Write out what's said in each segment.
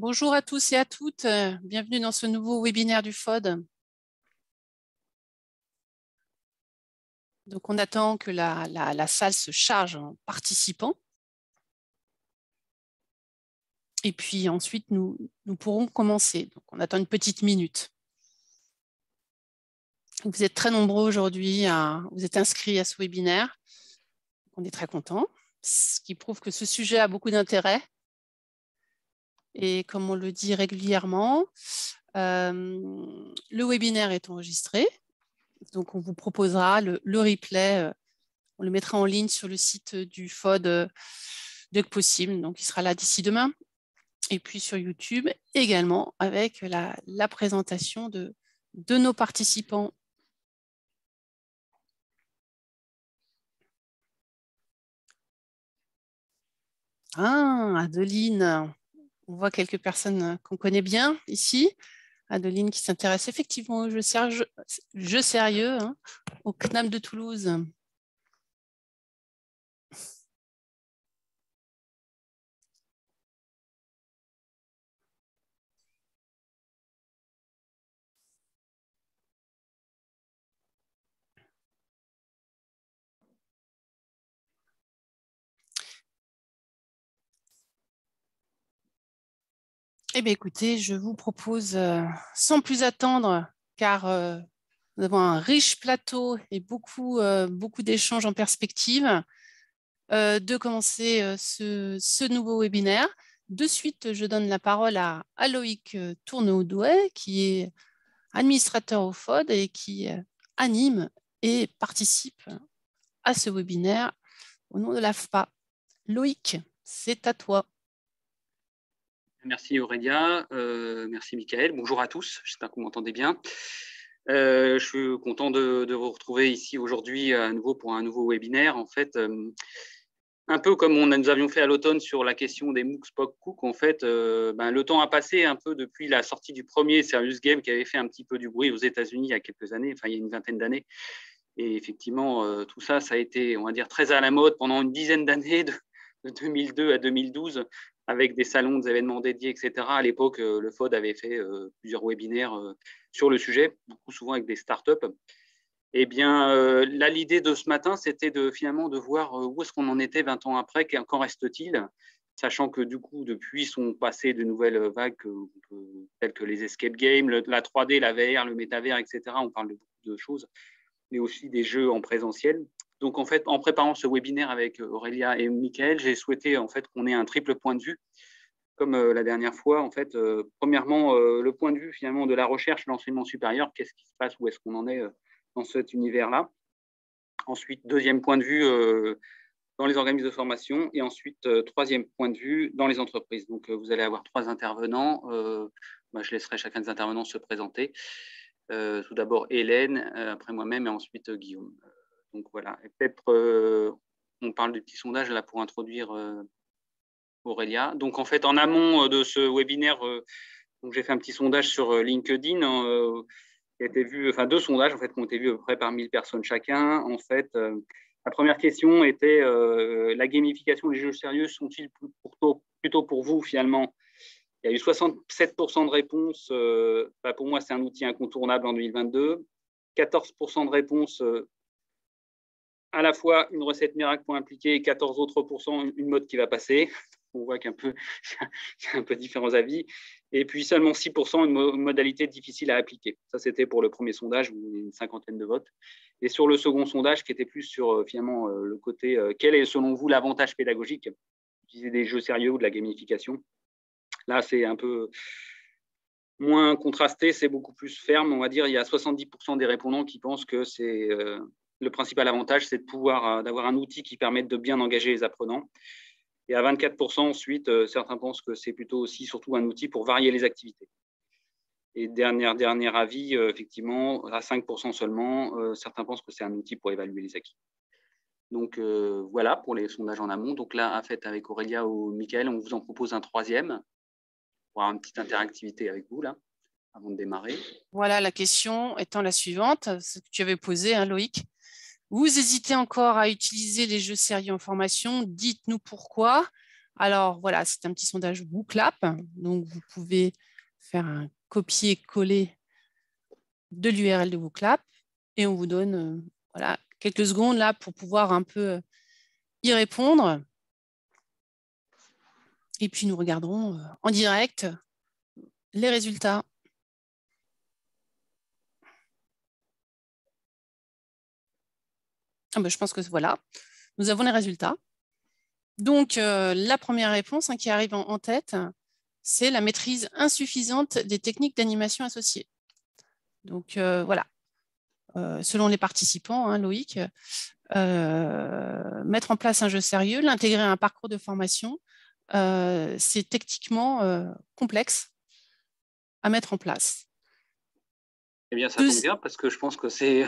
Bonjour à tous et à toutes, bienvenue dans ce nouveau webinaire du FOD. Donc on attend que la salle se charge en participants. Et puis ensuite, nous pourrons commencer. Donc on attend une petite minute. Vous êtes très nombreux aujourd'hui, vous êtes inscrits à ce webinaire. On est très contents, ce qui prouve que ce sujet a beaucoup d'intérêt. Et comme on le dit régulièrement, le webinaire est enregistré. Donc, on vous proposera le replay. On le mettra en ligne sur le site du FOD dès que possible. Donc, il sera là d'ici demain. Et puis sur YouTube également avec la présentation de nos participants. Ah, Adeline. On voit quelques personnes qu'on connaît bien ici. Adeline qui s'intéresse effectivement au jeu sérieux hein, au CNAM de Toulouse. Eh bien, écoutez, je vous propose, sans plus attendre, car nous avons un riche plateau et beaucoup d'échanges en perspective, de commencer ce nouveau webinaire. De suite, je donne la parole à Loïc Tourneau-Douai, qui est administrateur au FOD et qui anime et participe à ce webinaire au nom de l'AFPA. Loïc, c'est à toi. Merci Aurélia, merci Michael. Bonjour à tous, j'espère que vous m'entendez bien. Je suis content de vous retrouver ici aujourd'hui à nouveau pour un nouveau webinaire. En fait, un peu comme nous avions fait à l'automne sur la question des MOOC, POC, Cook, en fait, le temps a passé un peu depuis la sortie du premier Serious Game qui avait fait un petit peu du bruit aux États-Unis il y a quelques années, enfin il y a une vingtaine d'années. Et effectivement, tout ça, ça a été, on va dire, très à la mode pendant une dizaine d'années, de 2002 à 2012, avec des salons, des événements dédiés, etc. À l'époque, le FOD avait fait plusieurs webinaires sur le sujet, beaucoup souvent avec des startups. Eh bien, là, l'idée de ce matin, c'était finalement de voir où est-ce qu'on en était 20 ans après, qu'en reste-t-il, sachant que du coup, depuis sont passées de nouvelles vagues telles que les escape games, la 3D, la VR, le métavers, etc. On parle de beaucoup de choses, mais aussi des jeux en présentiel. Donc, en fait, en préparant ce webinaire avec Aurélia et Michael, j'ai souhaité en fait qu'on ait un triple point de vue, comme la dernière fois. En fait, premièrement, le point de vue finalement de la recherche, l'enseignement supérieur, qu'est-ce qui se passe, où est-ce qu'on en est dans cet univers-là. Ensuite, deuxième point de vue dans les organismes de formation. Et ensuite, troisième point de vue dans les entreprises. Donc, vous allez avoir trois intervenants. Je laisserai chacun des intervenants se présenter. Tout d'abord Hélène, après moi-même et ensuite Guillaume. Donc voilà, et peut-être on parle du petit sondage là pour introduire Aurélia. Donc en fait, en amont de ce webinaire, j'ai fait un petit sondage sur LinkedIn qui a été vu, enfin deux sondages en fait qui ont été vus à peu près par 1000 personnes chacun. En fait, la première question était la gamification des jeux sérieux sont-ils plutôt pour vous finalement? Il y a eu 67% de réponses. Pour moi, c'est un outil incontournable en 2022. 14% de réponses à la fois une recette miracle pour impliquer et 14 autres pourcents une mode qui va passer. On voit qu'il y a un peu différents avis. Et puis seulement 6% une modalité difficile à appliquer. Ça, c'était pour le premier sondage où il y a une cinquantaine de votes. Et sur le second sondage, qui était plus sur finalement le côté quel est selon vous l'avantage pédagogique d'utiliser des jeux sérieux ou de la gamification. Là, c'est un peu moins contrasté, c'est beaucoup plus ferme. On va dire il y a 70% des répondants qui pensent que c'est le principal avantage, c'est de pouvoir d'avoir un outil qui permette de bien engager les apprenants. Et à 24% ensuite, certains pensent que c'est plutôt aussi surtout un outil pour varier les activités. Et dernier avis, effectivement, à 5% seulement, certains pensent que c'est un outil pour évaluer les acquis. Donc voilà pour les sondages en amont. Donc là, en fait, avec Aurélia ou Michael, on vous en propose un troisième pour avoir une petite interactivité avec vous là, avant de démarrer. Voilà, la question étant la suivante, ce que tu avais posé, hein, Loïc. Vous hésitez encore à utiliser les jeux sérieux en formation, dites-nous pourquoi. Alors, voilà, c'est un petit sondage WooClap. Donc, vous pouvez faire un copier-coller de l'URL de WooClap et on vous donne voilà, quelques secondes là pour pouvoir un peu y répondre. Et puis, nous regarderons en direct les résultats. Ah ben, je pense que voilà, nous avons les résultats. Donc, la première réponse qui arrive en tête, c'est la maîtrise insuffisante des techniques d'animation associées. Donc, voilà. Selon les participants, Loïc, mettre en place un jeu sérieux, l'intégrer à un parcours de formation, c'est techniquement complexe à mettre en place. Eh bien, ça tombe bien parce que je pense que c'est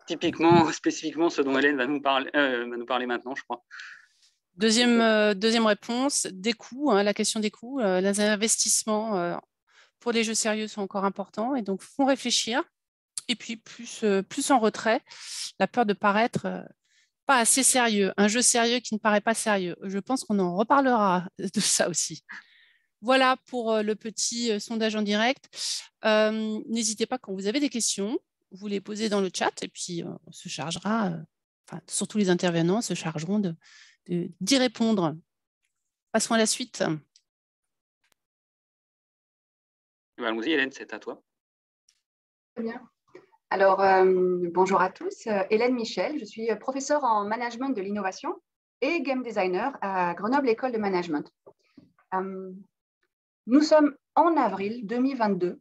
typiquement, spécifiquement ce dont Hélène va nous parler maintenant, je crois. Deuxième réponse, des coûts, la question des coûts. Les investissements pour les jeux sérieux sont encore importants et donc font réfléchir. Et puis, plus en retrait, la peur de paraître pas assez sérieux. Un jeu sérieux qui ne paraît pas sérieux. Je pense qu'on en reparlera de ça aussi. Voilà pour le petit sondage en direct. N'hésitez pas quand vous avez des questions, vous les posez dans le chat et puis on se chargera, surtout les intervenants se chargeront d'y répondre. Passons à la suite. Allons-y, Hélène, c'est à toi. Très bien. Alors, bonjour à tous. Hélène Michel, je suis professeure en management de l'innovation et game designer à Grenoble École de Management. Nous sommes en avril 2022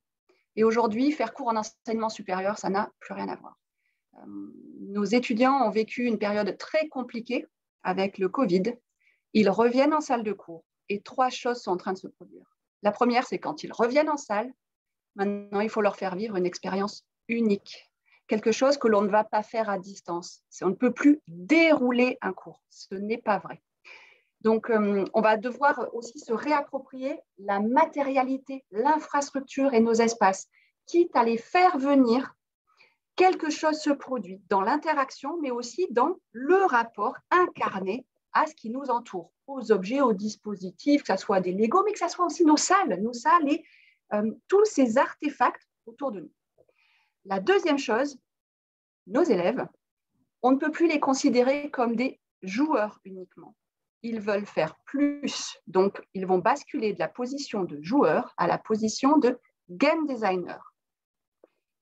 et aujourd'hui, faire cours en enseignement supérieur, ça n'a plus rien à voir. Nos étudiants ont vécu une période très compliquée avec le Covid. Ils reviennent en salle de cours et 3 choses sont en train de se produire. La première, c'est quand ils reviennent en salle, maintenant, il faut leur faire vivre une expérience unique, quelque chose que l'on ne va pas faire à distance. On ne peut plus dérouler un cours. Ce n'est pas vrai. Donc, on va devoir aussi se réapproprier la matérialité, l'infrastructure et nos espaces, quitte à les faire venir. Quelque chose se produit dans l'interaction, mais aussi dans le rapport incarné à ce qui nous entoure, aux objets, aux dispositifs, que ce soit des Legos, mais que ce soit aussi nos salles et tous ces artefacts autour de nous. La deuxième chose, nos élèves, on ne peut plus les considérer comme des joueurs uniquement. Ils veulent faire plus, donc ils vont basculer de la position de joueur à la position de game designer.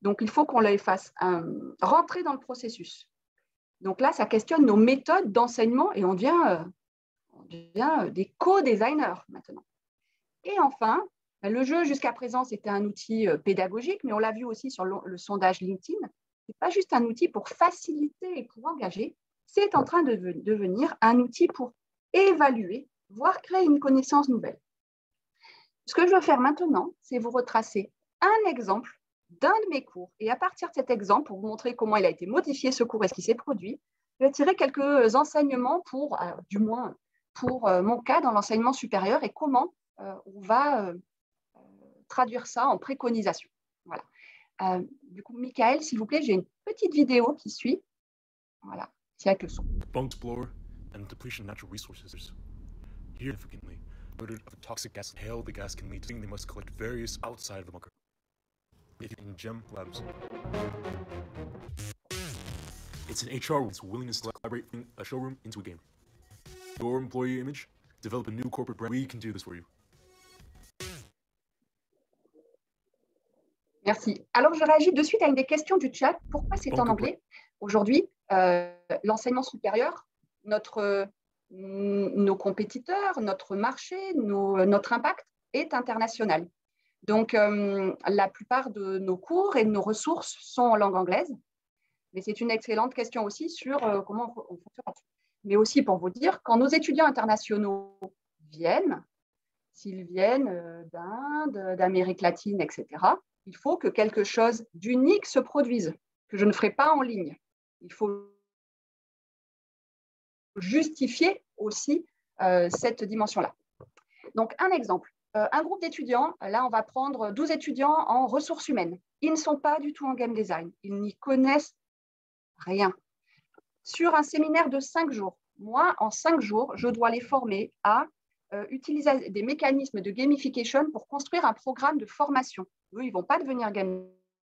Donc il faut qu'on les fasse rentrer dans le processus. Donc là, ça questionne nos méthodes d'enseignement et on devient des co-designers maintenant. Et enfin, le jeu, jusqu'à présent, c'était un outil pédagogique, mais on l'a vu aussi sur le sondage LinkedIn. Ce n'est pas juste un outil pour faciliter et pour engager, c'est en train de devenir un outil pour évaluer, voire créer une connaissance nouvelle. Ce que je veux faire maintenant, c'est vous retracer un exemple d'un de mes cours. Et à partir de cet exemple, pour vous montrer comment il a été modifié ce cours et ce qui s'est produit, je vais tirer quelques enseignements du moins pour mon cas dans l'enseignement supérieur et comment on va traduire ça en préconisation. Voilà. Du coup, Michael, s'il vous plaît, j'ai une petite vidéo qui suit. Voilà, c'est avec le son. Bunks blower and depletion of natural resources. Here, significantly, loaded of toxic gas and hail the gas can lead to they must collect various outside of the bunker. If you in GEM Labs, it's an HR with its willingness to collaborate a showroom into a game. Your employee image, develop a new corporate brand. We can do this for you. Merci. Alors, je réagis de suite à une des questions du chat. Pourquoi c'est en anglais? Aujourd'hui, l'enseignement supérieur, nos compétiteurs, notre marché, notre impact est international. Donc, la plupart de nos cours et de nos ressources sont en langue anglaise. Mais c'est une excellente question aussi sur comment on fonctionne là-dessus. Mais aussi pour vous dire, quand nos étudiants internationaux viennent, s'ils viennent d'Inde, d'Amérique latine, etc., il faut que quelque chose d'unique se produise, que je ne ferai pas en ligne. Il faut justifier aussi cette dimension-là. Donc, un exemple. Un groupe d'étudiants, là, on va prendre 12 étudiants en ressources humaines. Ils ne sont pas du tout en game design. Ils n'y connaissent rien. Sur un séminaire de 5 jours, moi, en 5 jours, je dois les former à utiliser des mécanismes de gamification pour construire un programme de formation. Eux, ils ne vont pas devenir game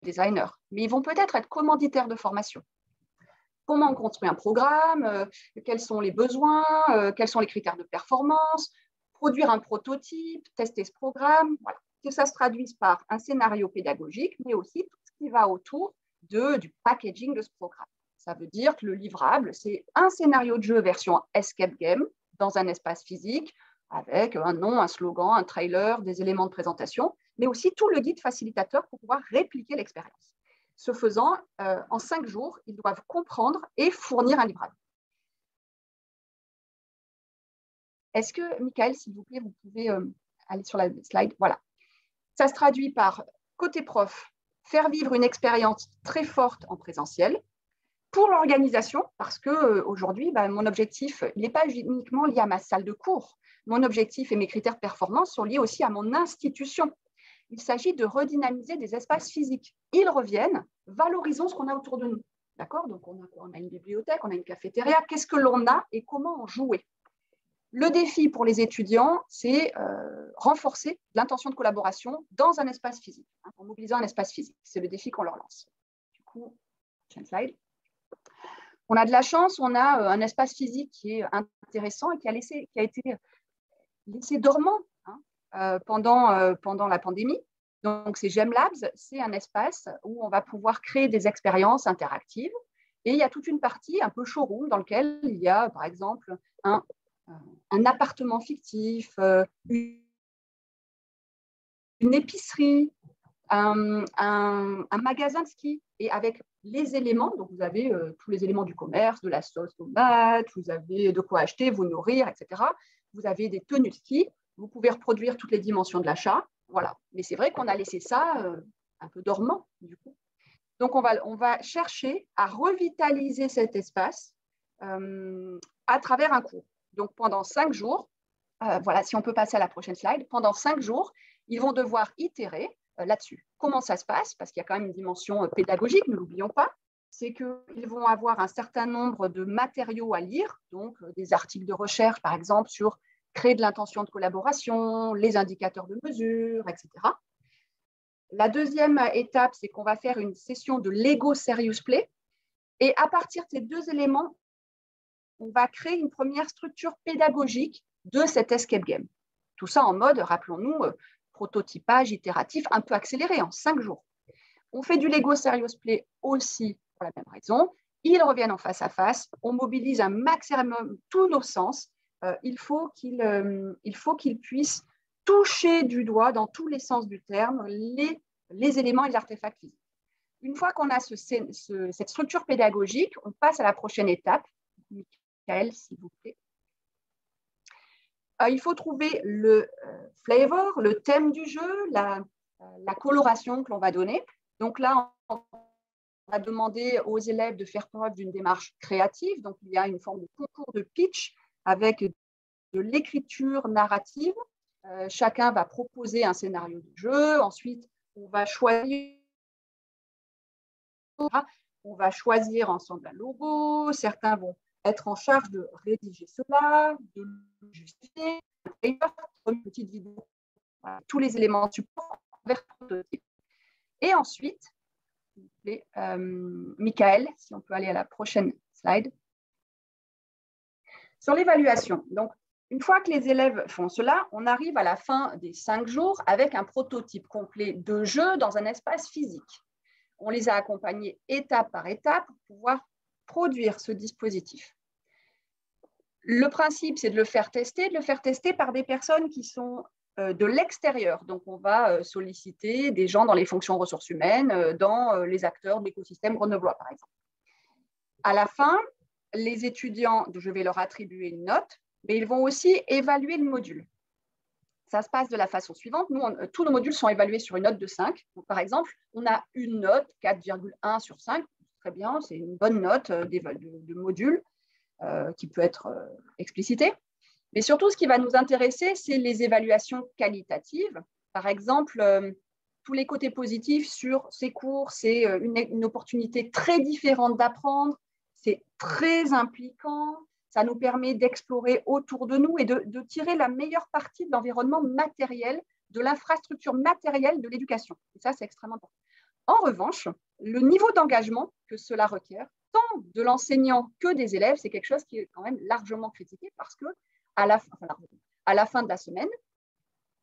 designers, mais ils vont peut-être être commanditaires de formation. Comment on construit un programme, quels sont les besoins, quels sont les critères de performance, produire un prototype, tester ce programme, voilà. Que ça se traduise par un scénario pédagogique, mais aussi tout ce qui va autour du packaging de ce programme. Ça veut dire que le livrable, c'est un scénario de jeu version escape game dans un espace physique avec un nom, un slogan, un trailer, des éléments de présentation, mais aussi tout le guide facilitateur pour pouvoir répliquer l'expérience. Ce faisant, en 5 jours, ils doivent comprendre et fournir un livrable. Est-ce que, Michael, s'il vous plaît, vous pouvez aller sur la slide? Voilà. Ça se traduit par, côté prof, faire vivre une expérience très forte en présentiel. Pour l'organisation, parce qu'aujourd'hui, mon objectif, il n'est pas uniquement lié à ma salle de cours. Mon objectif et mes critères de performance sont liés aussi à mon institution. Il s'agit de redynamiser des espaces physiques. Ils reviennent, valorisons ce qu'on a autour de nous. D'accord? Donc, on a une bibliothèque, on a une cafétéria. Qu'est-ce que l'on a et comment en jouer? Le défi pour les étudiants, c'est renforcer l'intention de collaboration dans un espace physique, en mobilisant un espace physique. C'est le défi qu'on leur lance. Du coup, prochaine slide. On a de la chance, on a un espace physique qui est intéressant et qui a été laissé dormant pendant la pandémie. Donc, c'est GemLabs, c'est un espace où on va pouvoir créer des expériences interactives. Et il y a toute une partie un peu showroom dans lequel il y a, par exemple, un appartement fictif, une épicerie, un magasin de ski. Et avec les éléments, donc vous avez tous les éléments du commerce, de la sauce tomate, vous avez de quoi acheter, vous nourrir, etc. Vous avez des tenues de ski, vous pouvez reproduire toutes les dimensions de l'achat. Voilà. Mais c'est vrai qu'on a laissé ça un peu dormant, du coup. Donc, on va chercher à revitaliser cet espace à travers un cours. Donc, pendant 5 jours, voilà, si on peut passer à la prochaine slide, pendant 5 jours, ils vont devoir itérer là-dessus. Comment ça se passe? Parce qu'il y a quand même une dimension pédagogique, ne l'oublions pas. C'est qu'ils vont avoir un certain nombre de matériaux à lire, donc des articles de recherche, par exemple, sur créer de l'intention de collaboration, les indicateurs de mesure, etc. La deuxième étape, c'est qu'on va faire une session de Lego Serious Play. Et à partir de ces 2 éléments, on va créer une première structure pédagogique de cet escape game. Tout ça en mode, rappelons-nous, prototypage itératif un peu accéléré en 5 jours. On fait du Lego Serious Play aussi pour la même raison. Ils reviennent en face à face. On mobilise un maximum tous nos sens. Il faut qu'ils puissent toucher du doigt, dans tous les sens du terme, les éléments et les artefacts physiques. Une fois qu'on a cette structure pédagogique, on passe à la prochaine étape. Michael, s'il vous plaît. Il faut trouver le flavor, le thème du jeu, la coloration que l'on va donner. Donc là, on va demander aux élèves de faire preuve d'une démarche créative. Donc, il y a une forme de concours de pitch avec de l'écriture narrative. Chacun va proposer un scénario de jeu. Ensuite, on va choisir ensemble un logo. Certains vont être en charge de rédiger cela, de le justifier, une petite vidéo, voilà, tous les éléments de support vers le prototype. Et ensuite, Michael, si on peut aller à la prochaine slide. Sur l'évaluation, donc, une fois que les élèves font cela, on arrive à la fin des 5 jours avec un prototype complet de jeu dans un espace physique. On les a accompagnés étape par étape pour pouvoir produire ce dispositif. Le principe, c'est de le faire tester par des personnes qui sont de l'extérieur. Donc, on va solliciter des gens dans les fonctions ressources humaines, dans les acteurs de l'écosystème grenoblois, par exemple. À la fin, les étudiants, je vais leur attribuer une note, mais ils vont aussi évaluer le module. Ça se passe de la façon suivante. Nous, tous nos modules sont évalués sur une note de 5. Donc, par exemple, on a une note, 4,1 sur 5. Très bien, c'est une bonne note de module qui peut être explicitée. Mais surtout, ce qui va nous intéresser, c'est les évaluations qualitatives. Par exemple, tous les côtés positifs sur ces cours, c'est une opportunité très différente d'apprendre, c'est très impliquant, Ça nous permet d'explorer autour de nous et de tirer la meilleure partie de l'environnement matériel, de l'infrastructure matérielle de l'éducation. Et ça, c'est extrêmement important. En revanche, le niveau d'engagement que cela requiert, tant de l'enseignant que des élèves, c'est quelque chose qui est quand même largement critiqué parce qu'à la fin de la semaine,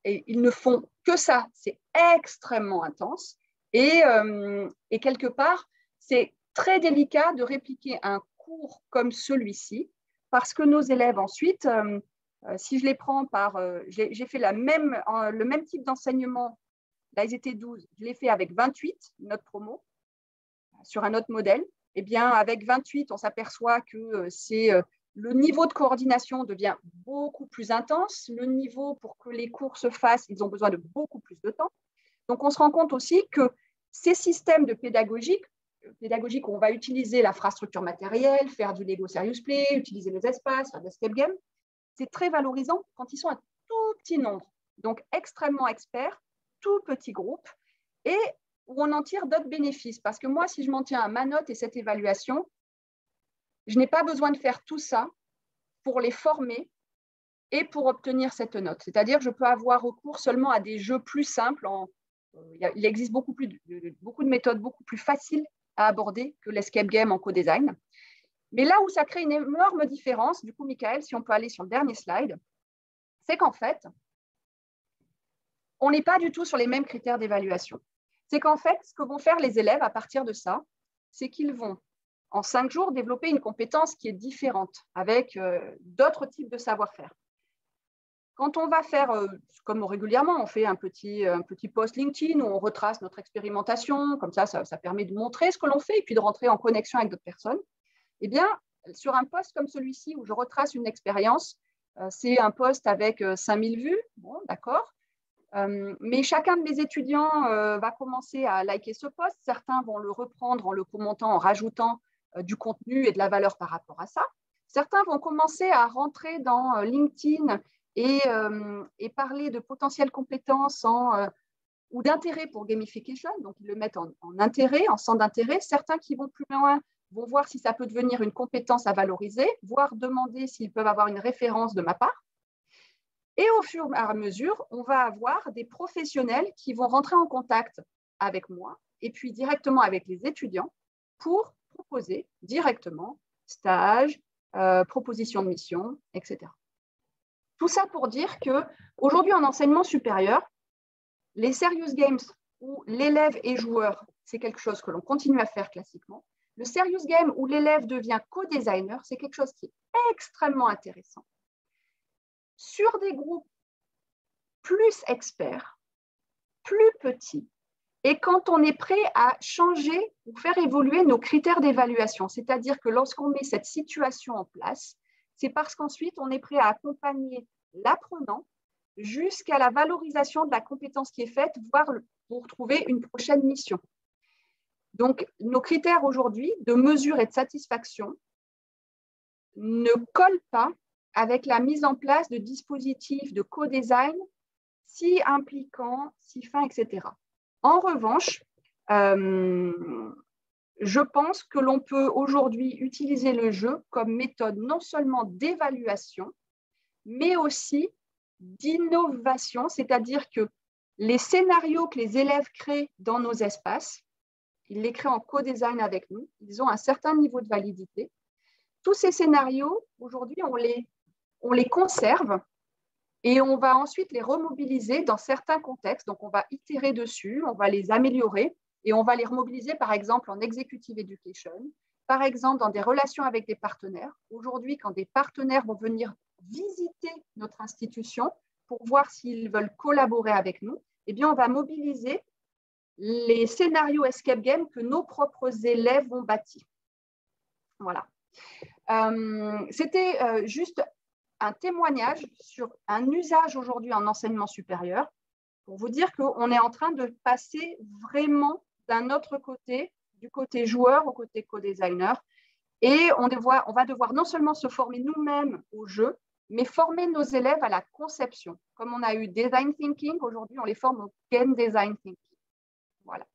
et ils ne font que ça, c'est extrêmement intense. Et quelque part, c'est très délicat de répliquer un cours comme celui-ci parce que nos élèves ensuite, si je les prends par… j'ai fait le même type d'enseignement, là ils étaient 12, je l'ai fait avec 28, notre promo, sur un autre modèle. Eh bien, avec 28, on s'aperçoit que le niveau de coordination devient beaucoup plus intense. Le niveau pour que les cours se fassent, ils ont besoin de beaucoup plus de temps. Donc, on se rend compte aussi que ces systèmes de pédagogique où on va utiliser l'infrastructure matérielle, faire du Lego Serious Play, utiliser les espaces, faire des escape games, c'est très valorisant quand ils sont un tout petit nombre. Donc, extrêmement experts, tout petit groupe, et où on en tire d'autres bénéfices. Parce que moi, si je m'en tiens à ma note et cette évaluation, je n'ai pas besoin de faire tout ça pour les former et pour obtenir cette note. C'est-à-dire que je peux avoir recours seulement à des jeux plus simples. Il existe beaucoup de méthodes beaucoup plus faciles à aborder que l'escape game en co-design. Mais là où ça crée une énorme différence, du coup, Michael, si on peut aller sur le dernier slide, c'est qu'en fait, on n'est pas du tout sur les mêmes critères d'évaluation. C'est qu'en fait, ce que vont faire les élèves à partir de ça, c'est qu'ils vont, en 5 jours, développer une compétence qui est différente, avec d'autres types de savoir-faire. Quand on va faire, comme régulièrement, on fait un petit post LinkedIn où on retrace notre expérimentation, comme ça permet de montrer ce que l'on fait et puis de rentrer en connexion avec d'autres personnes. Eh bien, sur un post comme celui-ci où je retrace une expérience, c'est un post avec 5000 vues, bon, d'accord. Mais chacun de mes étudiants va commencer à liker ce post. Certains vont le reprendre en le commentant, en rajoutant du contenu et de la valeur par rapport à ça. Certains vont commencer à rentrer dans LinkedIn et parler de potentielles compétences ou d'intérêt pour gamification. Donc, ils le mettent en intérêt, en centre d'intérêt. Certains qui vont plus loin vont voir si ça peut devenir une compétence à valoriser, voire demander s'ils peuvent avoir une référence de ma part. Et au fur et à mesure, on va avoir des professionnels qui vont rentrer en contact avec moi et puis directement avec les étudiants pour proposer directement stage, proposition de mission, etc. Tout ça pour dire qu'aujourd'hui, en enseignement supérieur, les serious games où l'élève est joueur, c'est quelque chose que l'on continue à faire classiquement. Le serious game où l'élève devient co-designer, c'est quelque chose qui est extrêmement intéressant. Sur des groupes plus experts, plus petits, et quand on est prêt à changer ou faire évoluer nos critères d'évaluation, c'est-à-dire que lorsqu'on met cette situation en place, c'est parce qu'ensuite on est prêt à accompagner l'apprenant jusqu'à la valorisation de la compétence qui est faite, voire pour trouver une prochaine mission. Donc, nos critères aujourd'hui de mesure et de satisfaction ne collent pas avec la mise en place de dispositifs de co-design si impliquants, si fins, etc. En revanche, je pense que l'on peut aujourd'hui utiliser le jeu comme méthode non seulement d'évaluation, mais aussi d'innovation, c'est-à-dire que les scénarios que les élèves créent dans nos espaces, ils les créent en co-design avec nous, ils ont un certain niveau de validité. Tous ces scénarios, aujourd'hui, on les conserve et on va ensuite les remobiliser dans certains contextes. Donc, on va itérer dessus, on va les améliorer et on va les remobiliser, par exemple, en executive education, par exemple, dans des relations avec des partenaires. Aujourd'hui, quand des partenaires vont venir visiter notre institution pour voir s'ils veulent collaborer avec nous, eh bien, on va mobiliser les scénarios escape game que nos propres élèves vont bâtir. Voilà. C'était juste un témoignage sur un usage aujourd'hui en enseignement supérieur pour vous dire qu'on est en train de passer vraiment d'un autre côté, du côté joueur au côté co-designer. Et on va devoir non seulement se former nous-mêmes au jeu, mais former nos élèves à la conception. Comme on a eu design thinking, aujourd'hui, on les forme au game design thinking. Voilà.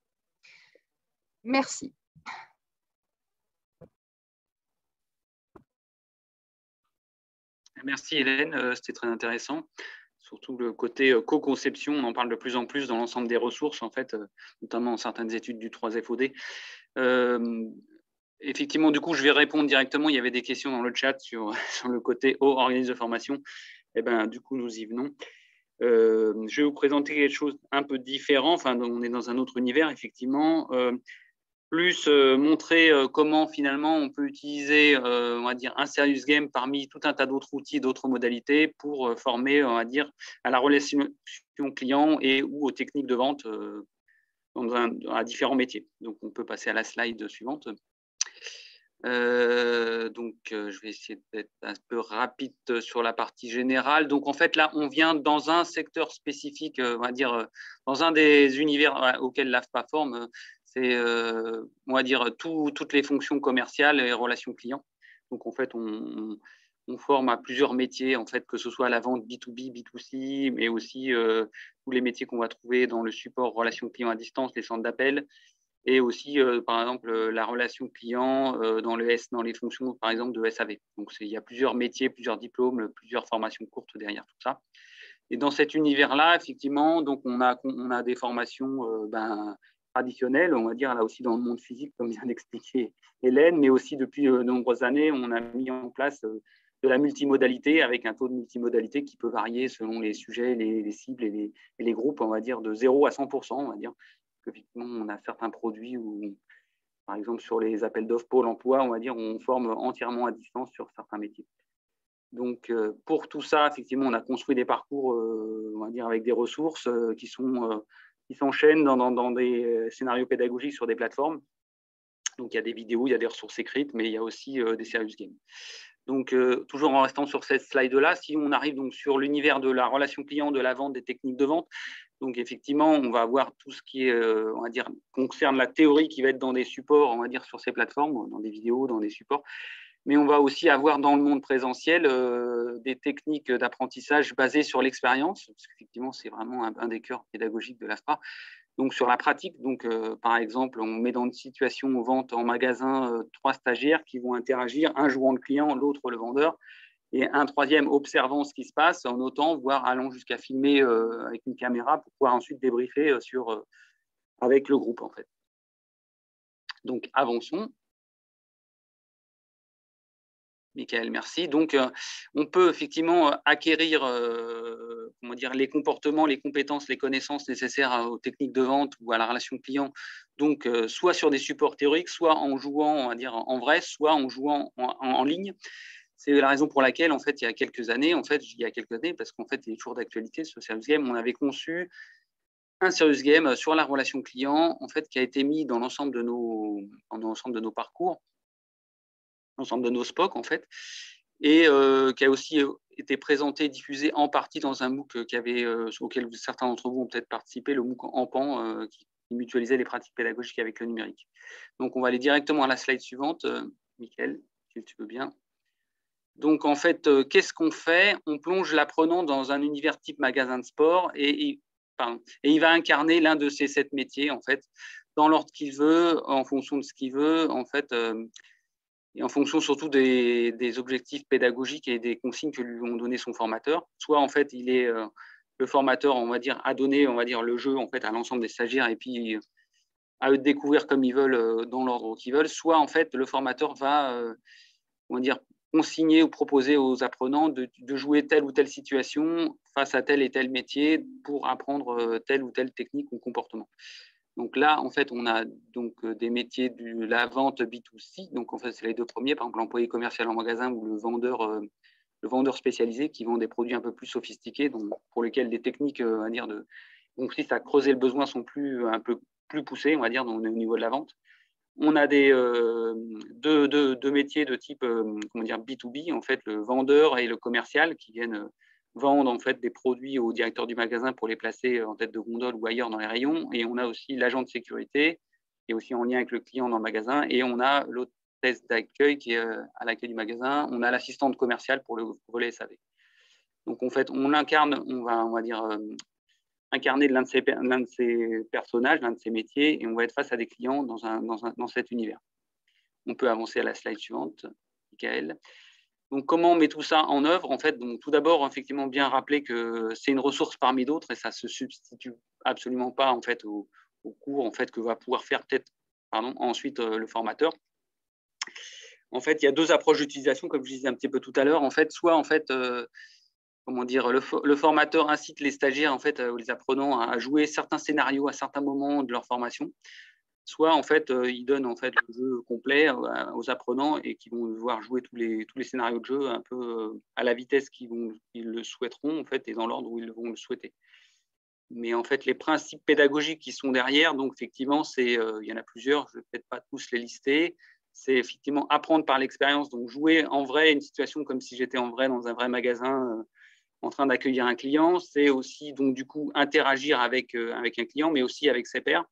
Merci. Merci Hélène, c'était très intéressant. Surtout le côté co-conception, on en parle de plus en plus dans l'ensemble des ressources, en fait, notamment dans certaines études du 3FOD. Effectivement, du coup, je vais répondre directement. Il y avait des questions dans le chat sur le côté organisme de formation. Eh ben, du coup, nous y venons. Je vais vous présenter quelque chose un peu différent. Enfin, on est dans un autre univers, effectivement. Plus montrer comment finalement on peut utiliser, on va dire, un serious game parmi tout un tas d'autres outils, d'autres modalités pour former, on va dire, à la relation client et ou aux techniques de vente à différents métiers. Donc, on peut passer à la slide suivante. Je vais essayer d'être un peu rapide sur la partie générale. Donc, en fait, là, on vient dans un secteur spécifique, on va dire, dans un des univers auxquels l'AFPA forme, c'est, on va dire, toutes les fonctions commerciales et relations clients. Donc, en fait, on forme à plusieurs métiers, en fait, que ce soit la vente B2B, B2C, mais aussi tous les métiers qu'on va trouver dans le support relations clients à distance, les centres d'appel, et aussi, par exemple, la relation client dans les fonctions, par exemple, de SAV. Donc, il y a plusieurs métiers, plusieurs diplômes, plusieurs formations courtes derrière tout ça. Et dans cet univers-là, effectivement, donc on a des formations traditionnelles, on va dire, là aussi dans le monde physique, comme vient d'expliquer Hélène, mais aussi depuis de nombreuses années, on a mis en place de la multimodalité avec un taux de multimodalité qui peut varier selon les sujets, les cibles et les groupes, on va dire, de 0 à 100%, on va dire. Effectivement, on a certains produits où, par exemple, sur les appels d'offres Pôle emploi, on va dire, on forme entièrement à distance sur certains métiers. Donc, pour tout ça, effectivement, on a construit des parcours, on va dire, avec des ressources qui s'enchaînent dans des scénarios pédagogiques sur des plateformes. Donc, il y a des vidéos, il y a des ressources écrites, mais il y a aussi des serious games. Donc, toujours en restant sur cette slide-là, si on arrive donc sur l'univers de la relation client, de la vente, des techniques de vente, donc effectivement, on va avoir tout ce qui est, on va dire, concerne la théorie qui va être dans des supports, on va dire, sur ces plateformes, dans des vidéos, dans des supports. Mais on va aussi avoir dans le monde présentiel des techniques d'apprentissage basées sur l'expérience, parce qu'effectivement, c'est vraiment un des cœurs pédagogiques de l'AFPA. Donc, sur la pratique, donc, par exemple, on met dans une situation de vente en magasin 3 stagiaires qui vont interagir, un jouant le client, l'autre le vendeur, et un troisième observant ce qui se passe, en notant, voire allant jusqu'à filmer avec une caméra pour pouvoir ensuite débriefer avec le groupe, en fait. Donc, avançons. Michael, merci. Donc, on peut effectivement acquérir comment dire, les comportements, les compétences, les connaissances nécessaires aux techniques de vente ou à la relation client, donc soit sur des supports théoriques, soit en jouant, on va dire, en vrai, soit en jouant en ligne. C'est la raison pour laquelle, en fait, il y a quelques années, parce qu'en fait, il est toujours d'actualité, ce serious game, on avait conçu un serious game sur la relation client, en fait, qui a été mis dans l'ensemble de nos parcours, l'ensemble de nos SPOC, en fait, et qui a aussi été présenté, diffusé en partie dans un MOOC auquel certains d'entre vous ont peut-être participé, le MOOC en PAN, qui mutualisait les pratiques pédagogiques avec le numérique. Donc, on va aller directement à la slide suivante, Michael, si tu veux bien. Donc, en fait, qu'est-ce qu'on fait? On plonge l'apprenant dans un univers type magasin de sport et il va incarner l'un de ces 7 métiers, en fait, dans l'ordre qu'il veut, en fonction de ce qu'il veut, en fait, et en fonction surtout des objectifs pédagogiques et des consignes que lui ont donné son formateur. Soit, en fait, le formateur, on va dire, a donné, on va dire, le jeu, en fait, à l'ensemble des stagiaires et puis à eux de découvrir comme ils veulent, dans l'ordre qu'ils veulent. Soit, en fait, le formateur va, on va dire, consigner ou proposer aux apprenants de jouer telle ou telle situation face à tel et tel métier pour apprendre telle ou telle technique ou comportement. Donc là, en fait, on a donc des métiers de la vente B2C. Donc, en fait, c'est les 2 premiers, par exemple, l'employé commercial en magasin ou le vendeur spécialisé qui vend des produits un peu plus sophistiqués, donc pour lesquels des techniques, on va dire, consistent à creuser le besoin sont un peu plus poussées, on va dire, au niveau de la vente. On a deux métiers de type comment dire, B2B, en fait, le vendeur et le commercial qui viennent vendre en fait, des produits au directeur du magasin pour les placer en tête de gondole ou ailleurs dans les rayons. Et on a aussi l'agent de sécurité qui est aussi en lien avec le client dans le magasin. Et on a l'hôtesse d'accueil qui est à l'accueil du magasin. On a l'assistante commerciale pour le relais SAV. Donc, en fait, on incarne, on va dire, incarner l'un de ces personnages, l'un de ces métiers, et on va être face à des clients dans cet univers. On peut avancer à la slide suivante, Michael. Donc, comment on met tout ça en œuvre? En fait, donc, tout d'abord, effectivement, bien rappeler que c'est une ressource parmi d'autres et ça ne se substitue absolument pas en fait, au cours en fait, que va pouvoir faire peut-être ensuite le formateur. En fait, il y a deux approches d'utilisation, comme je disais un petit peu tout à l'heure. En fait, soit en fait, comment dire, le formateur incite les stagiaires en fait, ou les apprenants à jouer certains scénarios à certains moments de leur formation. Soit en fait, il donne en fait le jeu complet aux apprenants et qui vont devoir jouer tous les scénarios de jeu un peu à la vitesse qu'ils le souhaiteront en fait et dans l'ordre où ils vont le souhaiter. Mais en fait, les principes pédagogiques qui sont derrière, donc effectivement, il y en a plusieurs, je ne vais peut-être pas tous les lister. C'est effectivement apprendre par l'expérience, donc jouer en vrai une situation comme si j'étais en vrai dans un vrai magasin en train d'accueillir un client. C'est aussi donc du coup interagir avec un client, mais aussi avec ses pairs,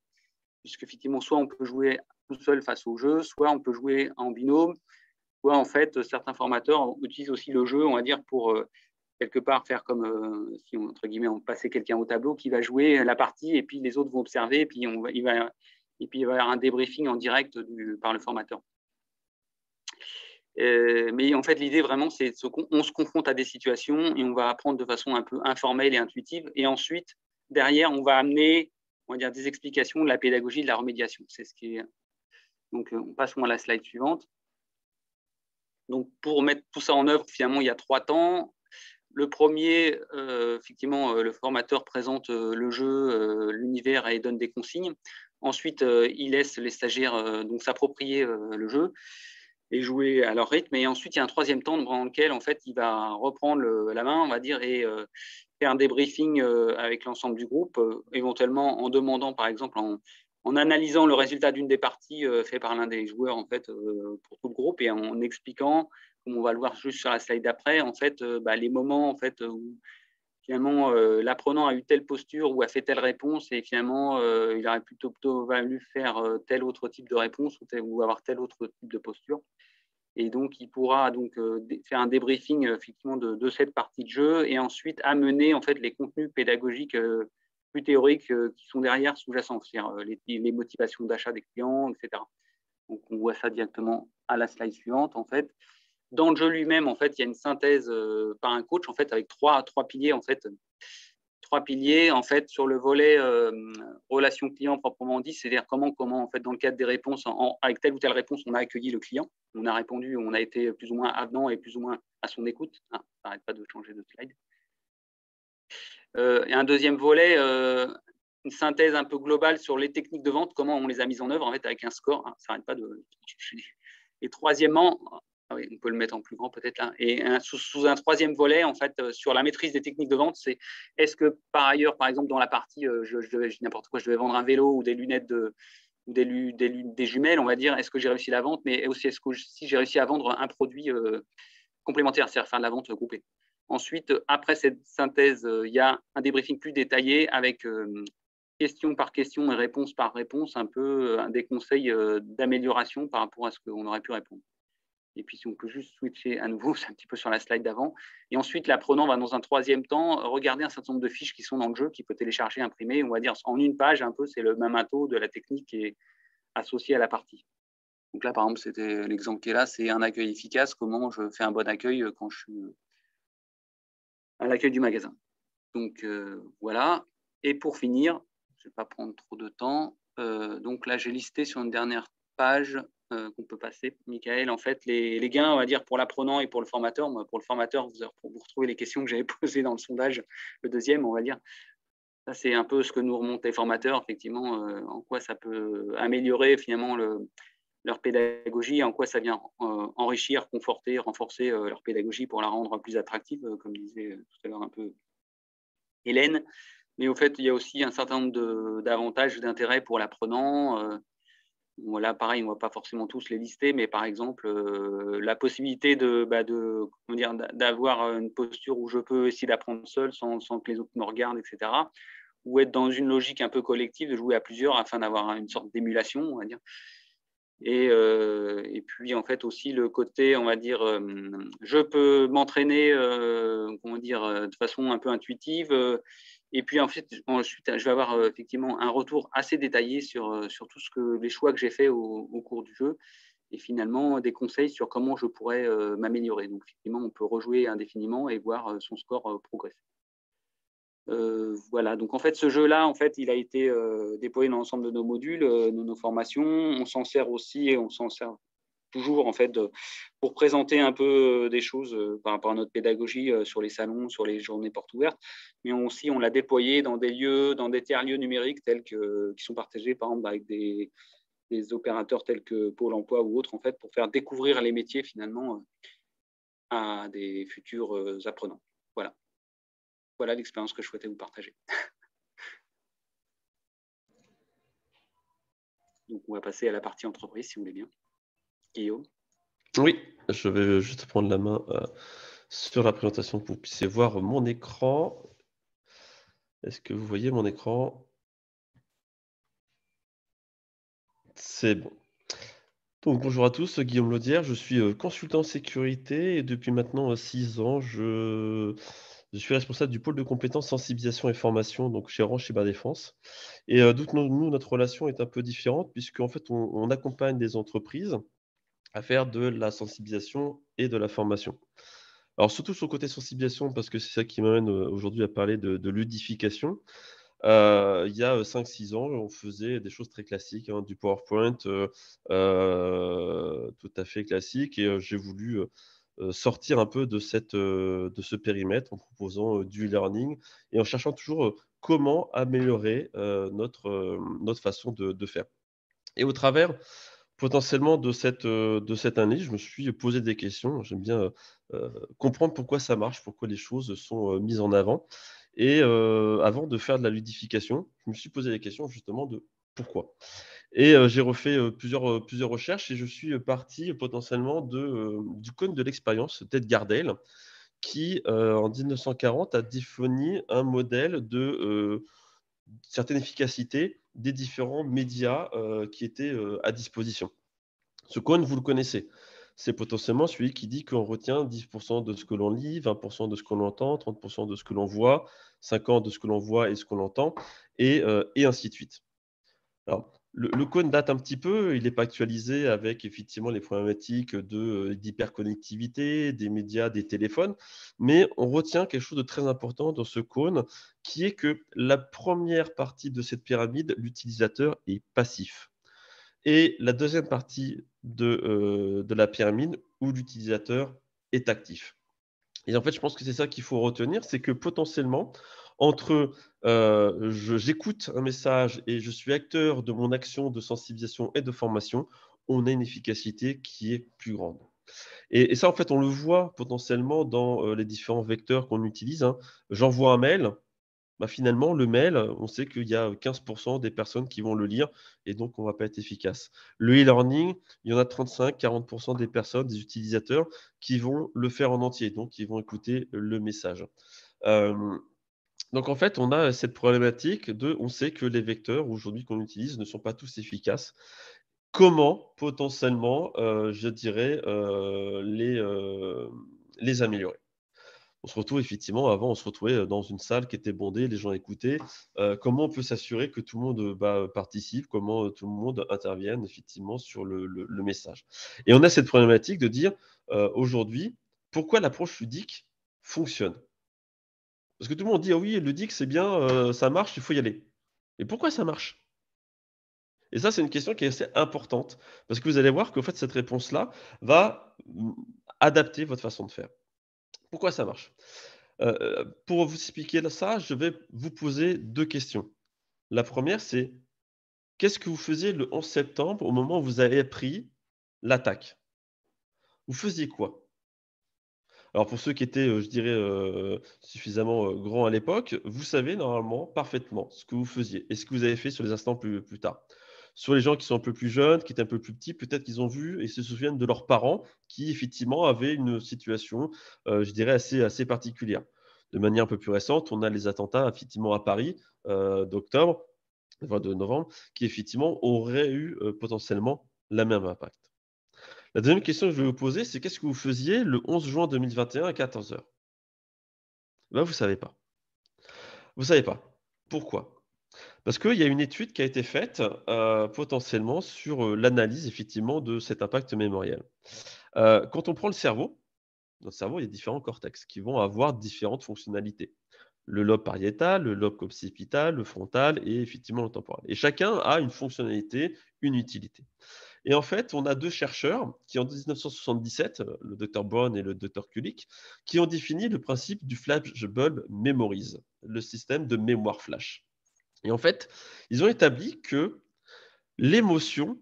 puisque effectivement, soit on peut jouer tout seul face au jeu, soit on peut jouer en binôme, soit en fait, certains formateurs utilisent aussi le jeu, on va dire, pour quelque part faire comme si entre guillemets on passait quelqu'un au tableau qui va jouer la partie et puis les autres vont observer et puis il va y avoir un débriefing en direct par le formateur. Mais en fait, l'idée vraiment, c'est qu'on se confronte à des situations et on va apprendre de façon un peu informelle et intuitive. Et ensuite, derrière, on va amener, on va dire, des explications de la pédagogie, de la remédiation. C'est ce qui est. Donc, passons à la slide suivante. Donc, pour mettre tout ça en œuvre, finalement, il y a 3 temps. Le premier, effectivement, le formateur présente le jeu, l'univers et donne des consignes. Ensuite, il laisse les stagiaires donc s'approprier le jeu et jouer à leur rythme. Et ensuite, il y a un 3e temps dans lequel, en fait, il va reprendre la main, on va dire, et faire un débriefing avec l'ensemble du groupe, éventuellement en demandant, par exemple, en analysant le résultat d'une des parties fait par l'un des joueurs, en fait, pour tout le groupe, et en expliquant, comme on va le voir juste sur la slide d'après, en fait, les moments, en fait, où finalement, l'apprenant a eu telle posture ou a fait telle réponse et finalement, il aurait plutôt valu faire tel autre type de réponse ou avoir tel autre type de posture. Et donc, il pourra donc faire un débriefing effectivement de cette partie de jeu et ensuite amener en fait les contenus pédagogiques plus théoriques qui sont derrière sous-jacents, c'est-à-dire les motivations d'achat des clients, etc. Donc, on voit ça directement à la slide suivante en fait. Dans le jeu lui-même, en fait, il y a une synthèse par un coach en fait avec trois piliers en fait. 3 piliers en fait sur le volet relation client proprement dit, c'est-à-dire comment en fait dans le cadre des réponses avec telle ou telle réponse on a accueilli le client, on a répondu, on a été plus ou moins avenant et plus ou moins à son écoute. Ça n'arrête pas de changer de slide. Et un deuxième volet, une synthèse un peu globale sur les techniques de vente, comment on les a mises en œuvre en fait avec un score. Ça n'arrête pas de changer. Et troisièmement, oui, on peut le mettre en plus grand peut-être là. Et sous un 3e volet, en fait, sur la maîtrise des techniques de vente, c'est est-ce que par ailleurs, par exemple, dans la partie, je dis n'importe quoi, je devais vendre un vélo ou des lunettes ou des jumelles, on va dire, est-ce que j'ai réussi la vente, mais aussi est-ce que si j'ai réussi à vendre un produit complémentaire, c'est-à-dire faire de la vente groupée. Ensuite, après cette synthèse, il y a un débriefing plus détaillé avec question par question et réponse par réponse, un peu des conseils d'amélioration par rapport à ce qu'on aurait pu répondre. Et puis, si on peut juste switcher à nouveau, c'est un petit peu sur la slide d'avant. Et ensuite, l'apprenant va, dans un 3e temps, regarder un certain nombre de fiches qui sont dans le jeu, qu'il peut télécharger, imprimer. On va dire en une page, un peu, c'est le memento de la technique qui est associée à la partie. Donc là, par exemple, c'était l'exemple qui est là, c'est un accueil efficace. Comment je fais un bon accueil quand je suis à l'accueil du magasin. Donc, voilà. Et pour finir, je ne vais pas prendre trop de temps. Donc là, j'ai listé sur une dernière page qu'on peut passer, Michael, en fait, les gains, on va dire, pour l'apprenant et pour le formateur. Moi, pour le formateur, pour vous retrouver les questions que j'avais posées dans le sondage, le 2e, on va dire. Ça, c'est un peu ce que nous remontent les formateurs, effectivement, en quoi ça peut améliorer finalement leur pédagogie, en quoi ça vient enrichir, conforter, renforcer leur pédagogie pour la rendre plus attractive, comme disait tout à l'heure un peu Hélène. Mais au fait, il y a aussi un certain nombre d'avantages, d'intérêts pour l'apprenant. Voilà, pareil, on ne va pas forcément tous les lister, mais par exemple, la possibilité d'avoir une posture où je peux essayer d'apprendre seul sans que les autres me regardent, etc. Ou être dans une logique un peu collective, de jouer à plusieurs afin d'avoir une sorte d'émulation, on va dire. Et puis, en fait, aussi le côté, on va dire, je peux m'entraîner de façon un peu intuitive. Et puis, en fait, ensuite, je vais avoir effectivement un retour assez détaillé sur les choix que j'ai faits au cours du jeu. et finalement des conseils sur comment je pourrais m'améliorer. Donc effectivement, on peut rejouer indéfiniment et voir son score progresser. Voilà, donc en fait, ce jeu-là, en fait, il a été déployé dans l'ensemble de nos modules, de nos formations. On s'en sert aussi et on s'en sert toujours en fait pour présenter un peu des choses par rapport à notre pédagogie sur les salons, sur les journées portes ouvertes, mais aussi on l'a déployé dans des lieux, dans des tiers-lieux numériques qui sont partagés par exemple avec des opérateurs tels que Pôle emploi ou autres, en fait, pour faire découvrir les métiers finalement à des futurs apprenants. Voilà. Voilà l'expérience que je souhaitais vous partager. Donc on va passer à la partie entreprise si vous voulez bien. Guillaume. Oui, je vais juste prendre la main sur la présentation pour que vous puissiez voir mon écran. Est-ce que vous voyez mon écran? C'est bon. Donc bonjour à tous, Guillaume Laudière, je suis consultant sécurité et depuis maintenant 6 ans, je suis responsable du pôle de compétences sensibilisation et formation donc chez Orange Cyberdéfense. Et donc nous, notre relation est un peu différente puisqu'en fait, on accompagne des entreprises à faire de la sensibilisation et de la formation. Alors surtout sur le côté sensibilisation, parce que c'est ça qui m'amène aujourd'hui à parler de ludification. Il y a 5-6 ans, on faisait des choses très classiques, du PowerPoint tout à fait classique. Et j'ai voulu sortir un peu de ce périmètre en proposant du e-learning et en cherchant toujours comment améliorer notre façon de faire. Et au travers potentiellement de cette année, je me suis posé des questions. J'aime bien comprendre pourquoi ça marche, pourquoi les choses sont mises en avant. Et avant de faire de la ludification, je me suis posé des questions justement de pourquoi. Et j'ai refait plusieurs recherches et je suis parti potentiellement du cône de l'expérience d'Ed Gardel, qui en 1940 a défini un modèle de certaine efficacité des différents médias qui étaient à disposition. Ce cône, vous le connaissez. C'est potentiellement celui qui dit qu'on retient 10% de ce que l'on lit, 20% de ce que l'on entend, 30% de ce que l'on voit, 50% de ce que l'on voit et ce que l'on entend, et ainsi de suite. Alors, le cône date un petit peu, il n'est pas actualisé avec effectivement les problématiques d'hyperconnectivité, des médias, des téléphones, mais on retient quelque chose de très important dans ce cône, qui est que la première partie de cette pyramide, l'utilisateur est passif. Et la deuxième partie de la pyramide, où l'utilisateur est actif. Et en fait, je pense que c'est ça qu'il faut retenir, c'est que potentiellement, entre j'écoute un message et je suis acteur de mon action de sensibilisation et de formation, on a une efficacité qui est plus grande. Et ça, en fait, on le voit potentiellement dans les différents vecteurs qu'on utilise. J'envoie un mail. Finalement, le mail, on sait qu'il y a 15% des personnes qui vont le lire et donc on ne va pas être efficace. Le e-learning, il y en a 35-40% des personnes, des utilisateurs qui vont le faire en entier, donc qui vont écouter le message. Donc en fait, on a cette problématique on sait que les vecteurs aujourd'hui qu'on utilise ne sont pas tous efficaces. Comment potentiellement, je dirais, les améliorer? On se retrouve effectivement, avant, on se retrouvait dans une salle qui était bondée, les gens écoutaient. Comment on peut s'assurer que tout le monde participe, comment tout le monde intervienne effectivement sur le message. Et on a cette problématique de dire aujourd'hui, pourquoi l'approche ludique fonctionne. Parce que tout le monde dit, ah oui, le ludique, c'est bien, ça marche, il faut y aller. Et pourquoi ça marche? Et ça, c'est une question qui est assez importante, parce que vous allez voir qu'en fait, cette réponse-là va adapter votre façon de faire. Pourquoi ça marche? Pour vous expliquer ça, je vais vous poser 2 questions. La première, c'est: qu'est-ce que vous faisiez le 11 septembre au moment où vous avez appris l'attaque? Vous faisiez quoi? Alors pour ceux qui étaient, je dirais, suffisamment, grands à l'époque, vous savez normalement parfaitement ce que vous faisiez et ce que vous avez fait sur les instants plus tard. Sur les gens qui sont un peu plus jeunes, qui étaient un peu plus petits, peut-être qu'ils ont vu et se souviennent de leurs parents qui effectivement avaient une situation, je dirais assez particulière. De manière un peu plus récente, on a les attentats effectivement à Paris, d'octobre, enfin de novembre, qui effectivement auraient eu, potentiellement la même impact. La deuxième question que je vais vous poser, c'est: qu'est-ce que vous faisiez le 11 juin 2021 à 14h? Vous ne savez pas. Vous ne savez pas. Pourquoi? Parce qu'il y a une étude qui a été faite potentiellement sur l'analyse effectivement de cet impact mémoriel. Quand on prend le cerveau, dans le cerveau, il y a différents cortex qui vont avoir différentes fonctionnalités. Le lobe pariétal, le lobe occipital, le frontal et effectivement le temporal. Et chacun a une fonctionnalité, une utilité. Et en fait, on a deux chercheurs qui, en 1977, le Dr Brown et le Dr Kulik, qui ont défini le principe du flashbulb memories, le système de mémoire flash. Et en fait, ils ont établi que l'émotion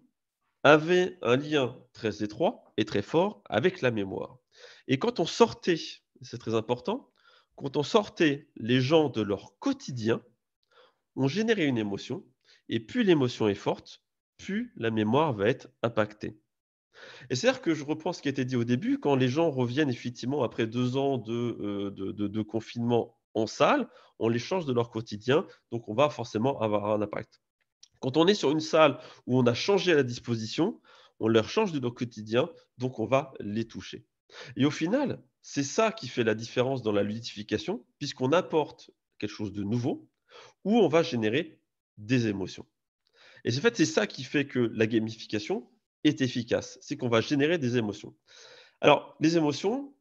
avait un lien très étroit et très fort avec la mémoire. Et quand on sortait, c'est très important, quand on sortait les gens de leur quotidien, on générait une émotion, et plus l'émotion est forte, plus la mémoire va être impactée. Et c'est-à-dire que je reprends ce qui a été dit au début, quand les gens reviennent effectivement après 2 ans de confinement en salle, on les change de leur quotidien, donc on va forcément avoir un impact. Quand on est sur une salle où on a changé la disposition, on leur change de leur quotidien, donc on va les toucher. Et au final, c'est ça qui fait la différence dans la ludification, puisqu'on apporte quelque chose de nouveau, où on va générer des émotions. Et en fait, c'est ça qui fait que la gamification est efficace, c'est qu'on va générer des émotions. Alors, les émotions,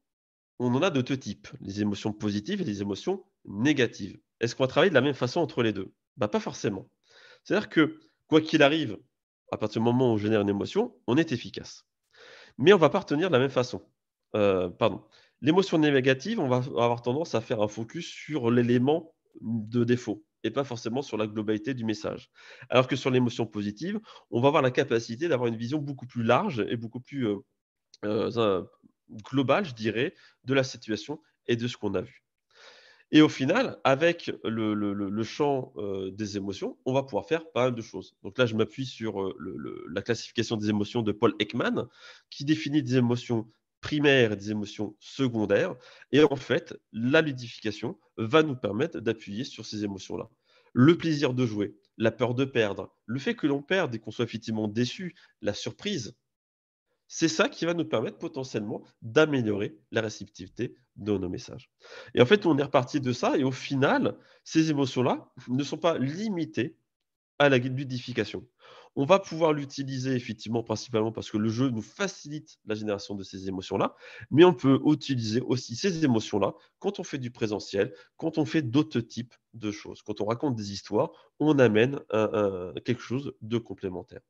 on en a de deux types, les émotions positives et les émotions négatives. Est-ce qu'on va travailler de la même façon entre les deux? Pas forcément. C'est-à-dire que, quoi qu'il arrive, à partir du moment où on génère une émotion, on est efficace. Mais on ne va pas retenir de la même façon. Pardon. L'émotion négative, on va avoir tendance à faire un focus sur l'élément de défaut et pas forcément sur la globalité du message. Alors que sur l'émotion positive, on va avoir la capacité d'avoir une vision beaucoup plus large et beaucoup plus globale, je dirais, de la situation et de ce qu'on a vu. Et au final, avec le champ des émotions, on va pouvoir faire pas mal de choses. Donc là, je m'appuie sur la classification des émotions de Paul Ekman, qui définit des émotions primaires et des émotions secondaires. Et en fait, la ludification va nous permettre d'appuyer sur ces émotions-là. Le plaisir de jouer, la peur de perdre, le fait que l'on perde et qu'on soit effectivement déçu, la surprise, c'est ça qui va nous permettre potentiellement d'améliorer la réceptivité de nos messages. Et en fait, on est reparti de ça et au final, ces émotions-là ne sont pas limitées à la ludification. On va pouvoir l'utiliser effectivement principalement parce que le jeu nous facilite la génération de ces émotions-là, mais on peut utiliser aussi ces émotions-là quand on fait du présentiel, quand on fait d'autres types de choses. Quand on raconte des histoires, on amène quelque chose de complémentaire.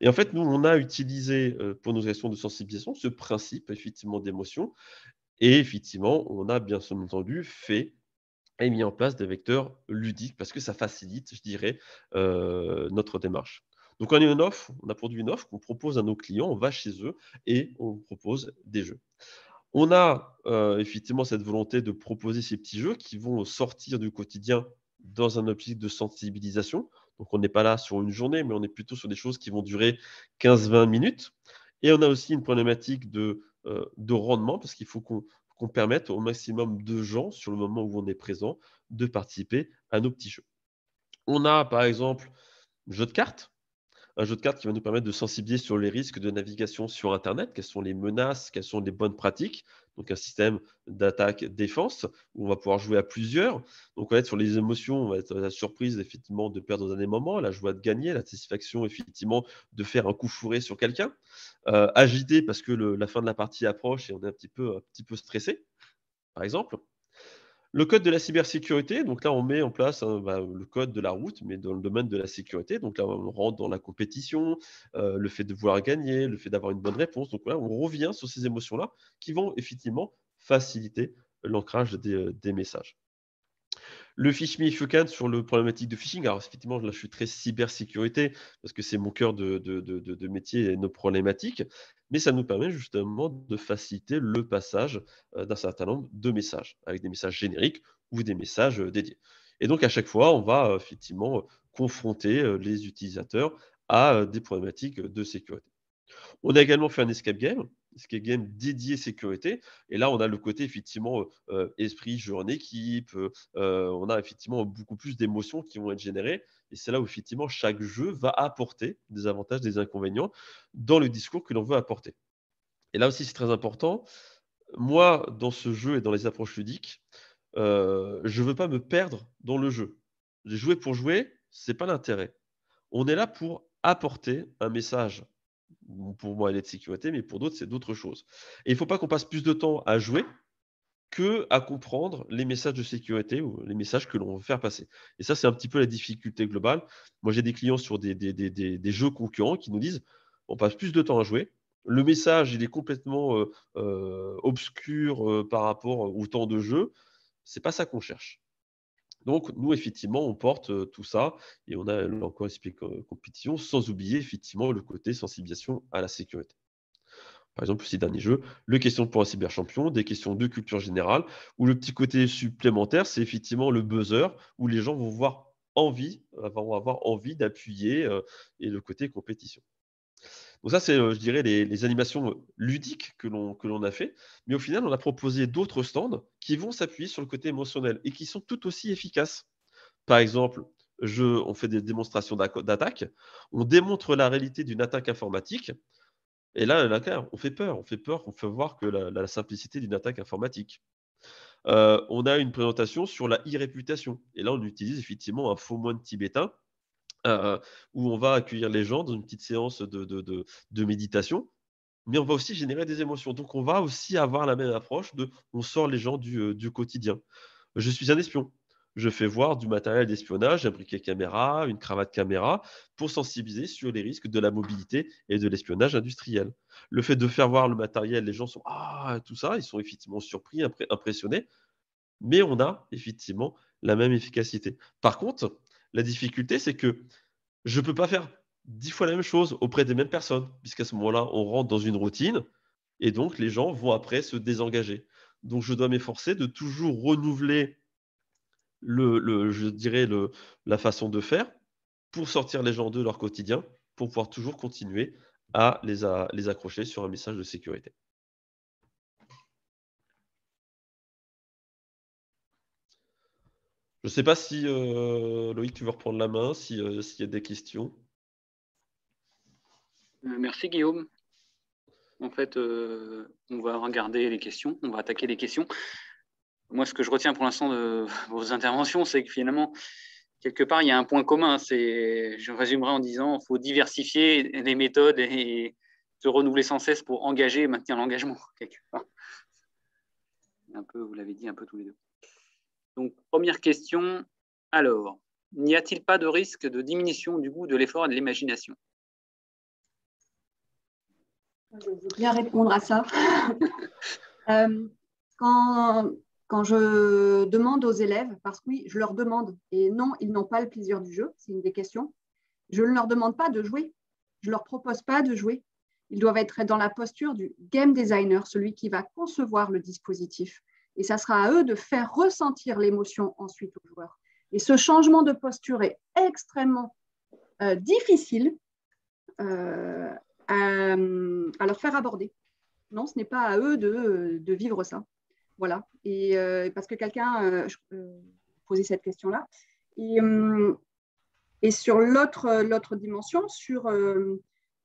Et en fait, nous, on a utilisé, pour nos actions de sensibilisation, ce principe effectivement d'émotion et effectivement, on a bien entendu fait et mis en place des vecteurs ludiques parce que ça facilite, je dirais, notre démarche. Donc on a produit une offre qu'on propose à nos clients, on va chez eux et on propose des jeux. On a, effectivement cette volonté de proposer ces petits jeux qui vont sortir du quotidien dans un optique de sensibilisation. Donc on n'est pas là sur une journée, mais on est plutôt sur des choses qui vont durer 15-20 minutes et on a aussi une problématique de rendement parce qu'il faut qu'on permette au maximum de gens, sur le moment où on est présent, de participer à nos petits jeux. On a, par exemple, jeu de cartes. Un jeu de cartes qui va nous permettre de sensibiliser sur les risques de navigation sur internet, quelles sont les menaces, quelles sont les bonnes pratiques. Donc un système d'attaque-défense où on va pouvoir jouer à plusieurs. Donc on va être sur les émotions, on va être la surprise effectivement de perdre dans un moment, la joie de gagner, la satisfaction effectivement de faire un coup fourré sur quelqu'un. Agité parce que la fin de la partie approche et on est un petit peu stressé, par exemple. Le code de la cybersécurité, donc là, on met en place le code de la route, mais dans le domaine de la sécurité. Donc là, on rentre dans la compétition, le fait de vouloir gagner, le fait d'avoir une bonne réponse. Donc là, on revient sur ces émotions-là qui vont effectivement faciliter l'ancrage des messages. Le Fish Me If You Can sur le problématique de phishing. Alors, effectivement, là, je suis très cybersécurité parce que c'est mon cœur de métier et nos problématiques. Mais ça nous permet justement de faciliter le passage d'un certain nombre de messages, avec des messages génériques ou des messages dédiés. Et donc, à chaque fois, on va effectivement confronter les utilisateurs à des problématiques de sécurité. On a également fait un escape game dédié sécurité. Et là, on a le côté effectivement esprit, jeu en équipe. On a effectivement beaucoup plus d'émotions qui vont être générées. Et c'est là où effectivement chaque jeu va apporter des avantages, des inconvénients dans le discours que l'on veut apporter. Et là aussi, c'est très important. Moi, dans ce jeu et dans les approches ludiques, je ne veux pas me perdre dans le jeu. Jouer pour jouer, Ce n'est pas l'intérêt. On est là pour apporter un message. Pour moi, elle est de sécurité, mais pour d'autres, c'est d'autres choses. Et il ne faut pas qu'on passe plus de temps à jouer qu'à comprendre les messages de sécurité ou les messages que l'on veut faire passer. Et ça, c'est un petit peu la difficulté globale. Moi, j'ai des clients sur des jeux concurrents qui nous disent on passe plus de temps à jouer. Le message, il est complètement obscur par rapport au temps de jeu. Ce n'est pas ça qu'on cherche. Donc, nous, effectivement, on porte tout ça et on a encore esprit compétition sans oublier effectivement le côté sensibilisation à la sécurité. Par exemple, ces derniers jeux, le question pour un cyberchampion, des questions de culture générale, où le petit côté supplémentaire, c'est effectivement le buzzer, où les gens vont avoir envie d'appuyer et le côté compétition. Donc ça, c'est, je dirais, les animations ludiques que l'on a fait. Mais au final, on a proposé d'autres stands qui vont s'appuyer sur le côté émotionnel et qui sont tout aussi efficaces. Par exemple, on fait des démonstrations d'attaque. On démontre la réalité d'une attaque informatique. Et là, on fait peur. On fait voir que la simplicité d'une attaque informatique. On a une présentation sur la e-réputation. Et là, on utilise effectivement un faux moine tibétain où on va accueillir les gens dans une petite séance de méditation, mais on va aussi générer des émotions. Donc, on va aussi avoir la même approche on sort les gens du quotidien. Je suis un espion. Je fais voir du matériel d'espionnage, un briquet caméra, une cravate caméra, pour sensibiliser sur les risques de la mobilité et de l'espionnage industriel. Le fait de faire voir le matériel, les gens sont tout ça, ils sont effectivement surpris, impressionnés, mais on a effectivement la même efficacité. Par contre, la difficulté, c'est que je ne peux pas faire 10 fois la même chose auprès des mêmes personnes, puisqu'à ce moment-là, on rentre dans une routine et donc les gens vont après se désengager. Donc, je dois m'efforcer de toujours renouveler je dirais la façon de faire pour sortir les gens de leur quotidien, pour pouvoir toujours continuer à les accrocher sur un message de sécurité. Je ne sais pas si, Loïc, tu veux reprendre la main, s'il y a des questions. Merci Guillaume. En fait, on va regarder les questions, on va attaquer les questions. Moi, ce que je retiens pour l'instant de vos interventions, c'est que finalement, quelque part, il y a un point commun. Je résumerai en disant qu'il faut diversifier les méthodes et se renouveler sans cesse pour engager et maintenir l'engagement, quelque part. Un peu, vous l'avez dit un peu tous les deux. Donc, première question. Alors, n'y a-t-il pas de risque de diminution du goût de l'effort et de l'imagination? Je veux bien répondre à ça. Quand je demande aux élèves, parce que oui, je leur demande, et non, ils n'ont pas le plaisir du jeu, c'est une des questions, je ne leur demande pas de jouer, je ne leur propose pas de jouer. Ils doivent être dans la posture du game designer, celui qui va concevoir le dispositif. Et ça sera à eux de faire ressentir l'émotion ensuite aux joueurs. Et ce changement de posture est extrêmement difficile à leur faire aborder. Non, ce n'est pas à eux de vivre ça. Voilà. Et parce que quelqu'un posait cette question-là. Et sur l'autre dimension, sur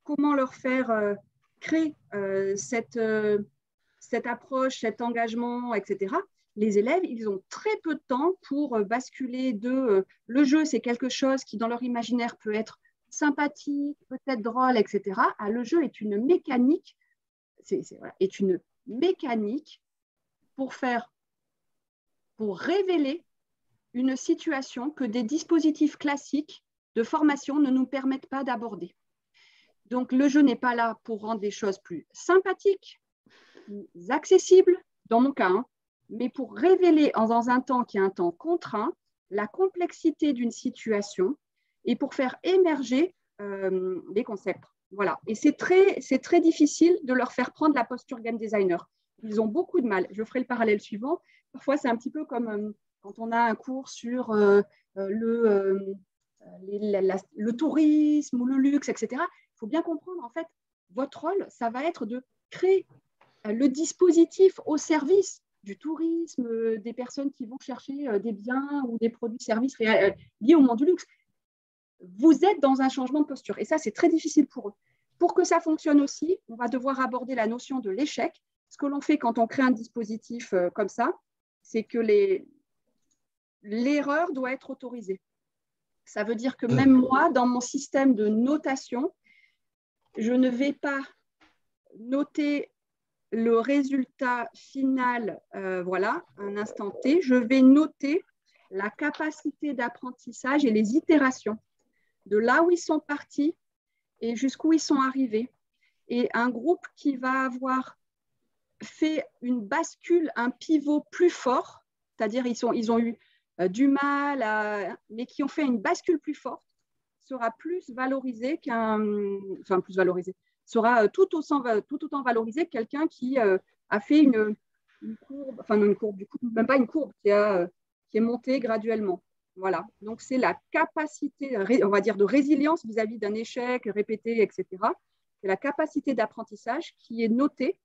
comment leur faire créer cette approche, cet engagement, etc. Les élèves, ils ont très peu de temps pour basculer de le jeu, c'est quelque chose qui, dans leur imaginaire, peut être sympathique, peut-être drôle, etc. Le jeu est une mécanique, est une mécanique pour révéler une situation que des dispositifs classiques de formation ne nous permettent pas d'aborder. Donc, le jeu n'est pas là pour rendre des choses plus sympathiques, plus accessibles, dans mon cas, mais pour révéler dans un temps qui est un temps contraint, la complexité d'une situation et pour faire émerger des concepts. Voilà. Et c'est très difficile de leur faire prendre la posture game designer. Ils ont beaucoup de mal. Je ferai le parallèle suivant. Parfois, c'est un petit peu comme quand on a un cours sur le tourisme ou le luxe, etc. Il faut bien comprendre, en fait, votre rôle, ça va être de créer le dispositif au service du tourisme, des personnes qui vont chercher des biens ou des produits, services liés au monde du luxe. Vous êtes dans un changement de posture. Et ça, c'est très difficile pour eux. Pour que ça fonctionne aussi, on va devoir aborder la notion de l'échec. Ce que l'on fait quand on crée un dispositif comme ça, c'est que l'erreur doit être autorisée. Ça veut dire que même moi, dans mon système de notation, je ne vais pas noter le résultat final, voilà, un instant T. Je vais noter la capacité d'apprentissage et les itérations de là où ils sont partis et jusqu'où ils sont arrivés. Et un groupe qui va avoir fait une bascule, un pivot plus fort, c'est-à-dire ils ont eu du mal, mais qui ont fait une bascule plus forte, sera plus valorisé plus valorisé, sera tout autant valorisé que quelqu'un qui a fait une courbe, enfin non une courbe, du coup, même pas une courbe, qui est montée graduellement. Voilà, donc c'est la capacité, on va dire, de résilience vis-à-vis d'un échec répété, etc. C'est la capacité d'apprentissage qui est notée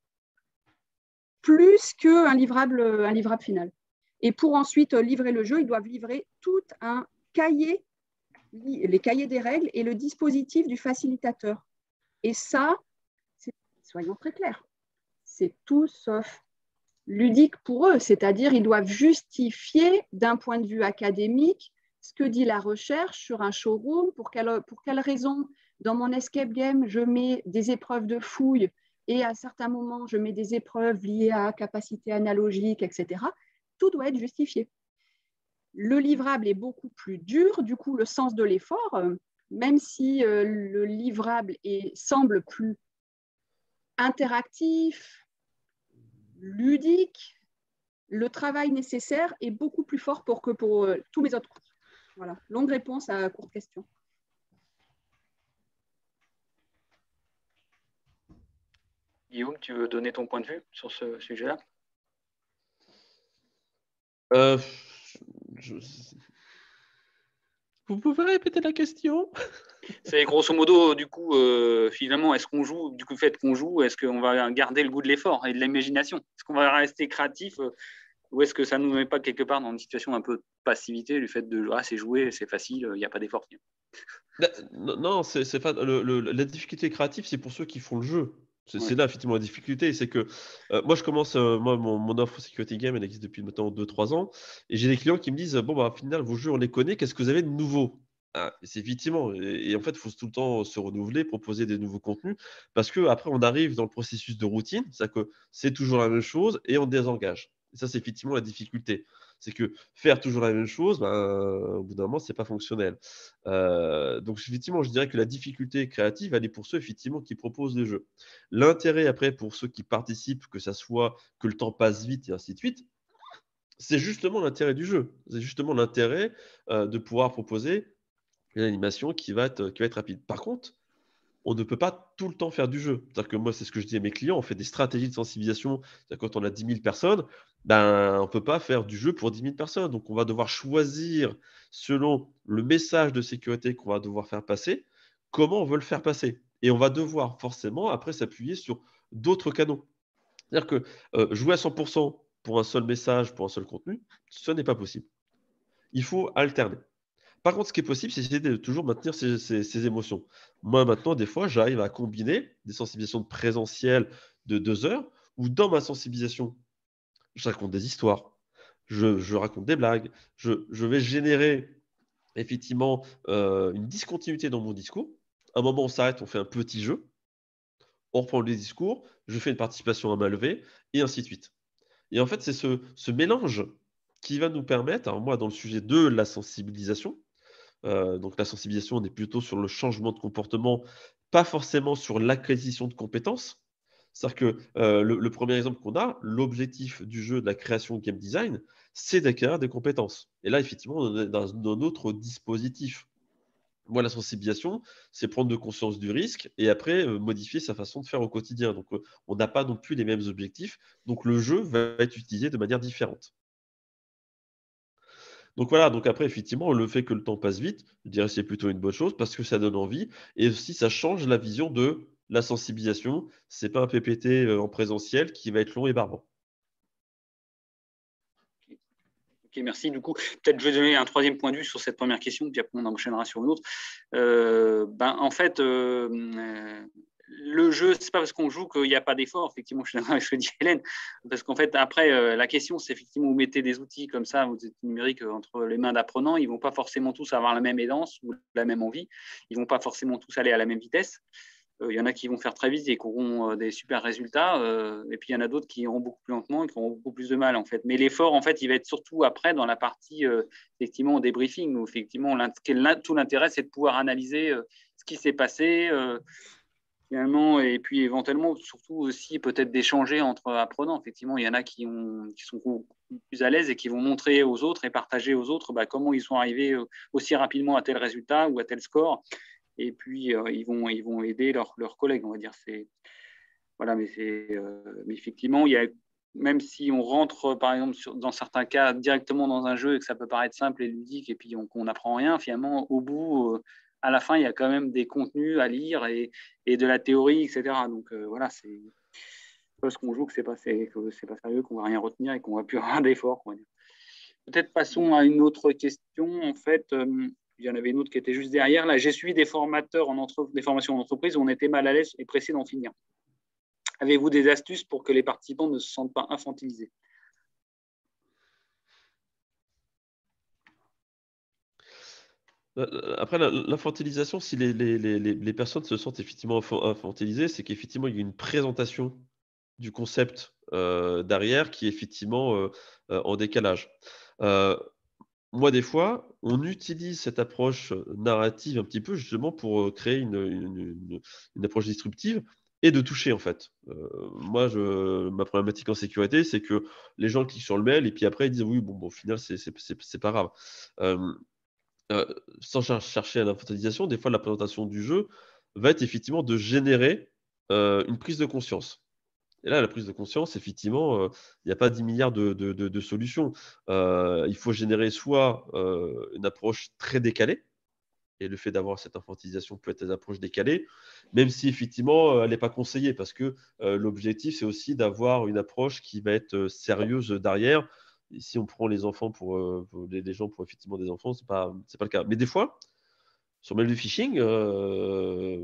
plus qu'un livrable final. Et pour ensuite livrer le jeu, ils doivent livrer tout un cahier, les cahiers des règles et le dispositif du facilitateur. Et ça, soyons très clairs, c'est tout sauf ludique pour eux, c'est-à-dire ils doivent justifier d'un point de vue académique ce que dit la recherche sur un showroom, pour quelle raison dans mon escape game je mets des épreuves de fouille et à certains moments je mets des épreuves liées à capacité analogique, etc. Tout doit être justifié. Le livrable est beaucoup plus dur, du coup le sens de l'effort, même si le livrable semble plus interactif, ludique, le travail nécessaire est beaucoup plus fort pour tous mes autres cours. Voilà, longue réponse à courte question. Guillaume, tu veux donner ton point de vue sur ce sujet-là? Vous pouvez répéter la question? C'est grosso modo, du coup, finalement, est-ce qu'on joue, du coup, le fait qu'on joue, est-ce qu'on va garder le goût de l'effort et de l'imagination? Est-ce qu'on va rester créatif ou est-ce que ça ne nous met pas quelque part dans une situation un peu de passivité, le fait de c'est jouer, c'est facile, il n'y a pas d'effort? Non, c'est pas la difficulté créative, c'est pour ceux qui font le jeu. C'est là, effectivement, la difficulté. C'est que moi, je commence, moi, mon offre Security Game, elle existe depuis maintenant 2-3 ans. Et j'ai des clients qui me disent, bon, bah, au final, vos jeux, on les connaît. Qu'est-ce que vous avez de nouveau? C'est effectivement. Et en fait, il faut tout le temps se renouveler, proposer des nouveaux contenus. Parce qu'après, on arrive dans le processus de routine. C'est-à-dire que c'est toujours la même chose et on désengage. Et ça, c'est effectivement la difficulté. C'est que faire toujours la même chose, ben, au bout d'un moment, c'est pas fonctionnel. Donc, effectivement, je dirais que la difficulté créative, elle est pour ceux, effectivement, qui proposent le jeu. L'intérêt, après, pour ceux qui participent, que ça soit que le temps passe vite et ainsi de suite, c'est justement l'intérêt du jeu. C'est justement l'intérêt de pouvoir proposer une animation qui va être rapide. Par contre, on ne peut pas tout le temps faire du jeu. C'est-à-dire que moi, c'est ce que je dis à mes clients, on fait des stratégies de sensibilisation. C'est-à-dire quand on a 10 000 personnes, ben, on ne peut pas faire du jeu pour 10 000 personnes. Donc, on va devoir choisir, selon le message de sécurité qu'on va devoir faire passer, comment on veut le faire passer. Et on va devoir forcément, après, s'appuyer sur d'autres canaux. C'est-à-dire que jouer à 100% pour un seul message, pour un seul contenu, ce n'est pas possible. Il faut alterner. Par contre, ce qui est possible, c'est essayer de toujours maintenir ses émotions. Moi, maintenant, des fois, j'arrive à combiner des sensibilisations de présentiel de 2 heures, où dans ma sensibilisation, je raconte des histoires, je raconte des blagues, je vais générer effectivement une discontinuité dans mon discours. À un moment, on s'arrête, on fait un petit jeu, on reprend le discours, je fais une participation à main levée, et ainsi de suite. Et en fait, c'est ce mélange qui va nous permettre, alors moi, dans le sujet de la sensibilisation, donc la sensibilisation, on est plutôt sur le changement de comportement, pas forcément sur l'acquisition de compétences. C'est-à-dire que le premier exemple qu'on a, l'objectif du jeu de la création de game design, c'est d'acquérir des compétences. Et là, effectivement, on est dans un autre dispositif. Moi, la sensibilisation, c'est prendre de conscience du risque et après modifier sa façon de faire au quotidien. Donc, on n'a pas non plus les mêmes objectifs. Donc, le jeu va être utilisé de manière différente. Donc voilà, donc après, effectivement, le fait que le temps passe vite, je dirais que c'est plutôt une bonne chose parce que ça donne envie et aussi ça change la vision de la sensibilisation. C'est pas un PPT en présentiel qui va être long et barbant. Ok, merci. Du coup, peut-être je vais donner un troisième point de vue sur cette première question, puis après on enchaînera sur une autre. En fait, le jeu, ce n'est pas parce qu'on joue qu'il n'y a pas d'effort. Effectivement, je suis d'accord avec ce que dit Hélène. Parce qu'en fait, après, la question, c'est effectivement, vous mettez des outils comme ça, vous êtes numérique entre les mains d'apprenants, ils ne vont pas forcément tous avoir la même aisance ou la même envie. Ils ne vont pas forcément tous aller à la même vitesse. Il y en a qui vont faire très vite et qui auront des super résultats. Et puis, il y en a d'autres qui iront beaucoup plus lentement et qui auront beaucoup plus de mal, en fait. Mais l'effort, en fait, il va être surtout après dans la partie, effectivement, au débriefing, où effectivement, tout l'intérêt, c'est de pouvoir analyser ce qui s'est passé, finalement, et puis éventuellement, surtout aussi, peut-être d'échanger entre apprenants. Effectivement, il y en a qui sont beaucoup plus à l'aise et qui vont montrer aux autres et partager aux autres comment ils sont arrivés aussi rapidement à tel résultat ou à tel score. Et puis, ils vont aider leurs collègues, on va dire. Voilà, mais effectivement, même si on rentre, par exemple, dans certains cas, directement dans un jeu et que ça peut paraître simple et ludique et puis qu'on n'apprend rien, finalement, au bout, à la fin, il y a quand même des contenus à lire et de la théorie, etc. Donc, voilà, c'est parce qu'on joue que c'est pas sérieux, qu'on ne va rien retenir et qu'on ne va plus avoir d'effort. Peut-être passons à une autre question. En fait, il y en avait une autre qui était juste derrière. Là, j'ai suivi des formations en entreprise où on était mal à l'aise et pressé d'en finir. Avez-vous des astuces pour que les participants ne se sentent pas infantilisés? Après, l'infantilisation, si les personnes se sentent effectivement infantilisées, c'est qu'effectivement, il y a une présentation du concept derrière qui est effectivement en décalage. Moi, des fois, on utilise cette approche narrative un petit peu justement pour créer une approche disruptive et de toucher en fait. Moi, ma problématique en sécurité, c'est que les gens cliquent sur le mail et puis après ils disent oui, bon au final, c'est pas grave. Sans chercher à l'infantilisation, des fois la présentation du jeu va être effectivement de générer une prise de conscience. Et là, la prise de conscience, effectivement, il n'y a pas 10 milliards de solutions. Il faut générer soit une approche très décalée, et le fait d'avoir cette infantilisation peut être une approche décalée, même si effectivement, elle n'est pas conseillée, parce que l'objectif, c'est aussi d'avoir une approche qui va être sérieuse derrière. Et si on prend les enfants pour les gens pour effectivement des enfants, c'est pas le cas. Mais des fois, sur mail de phishing,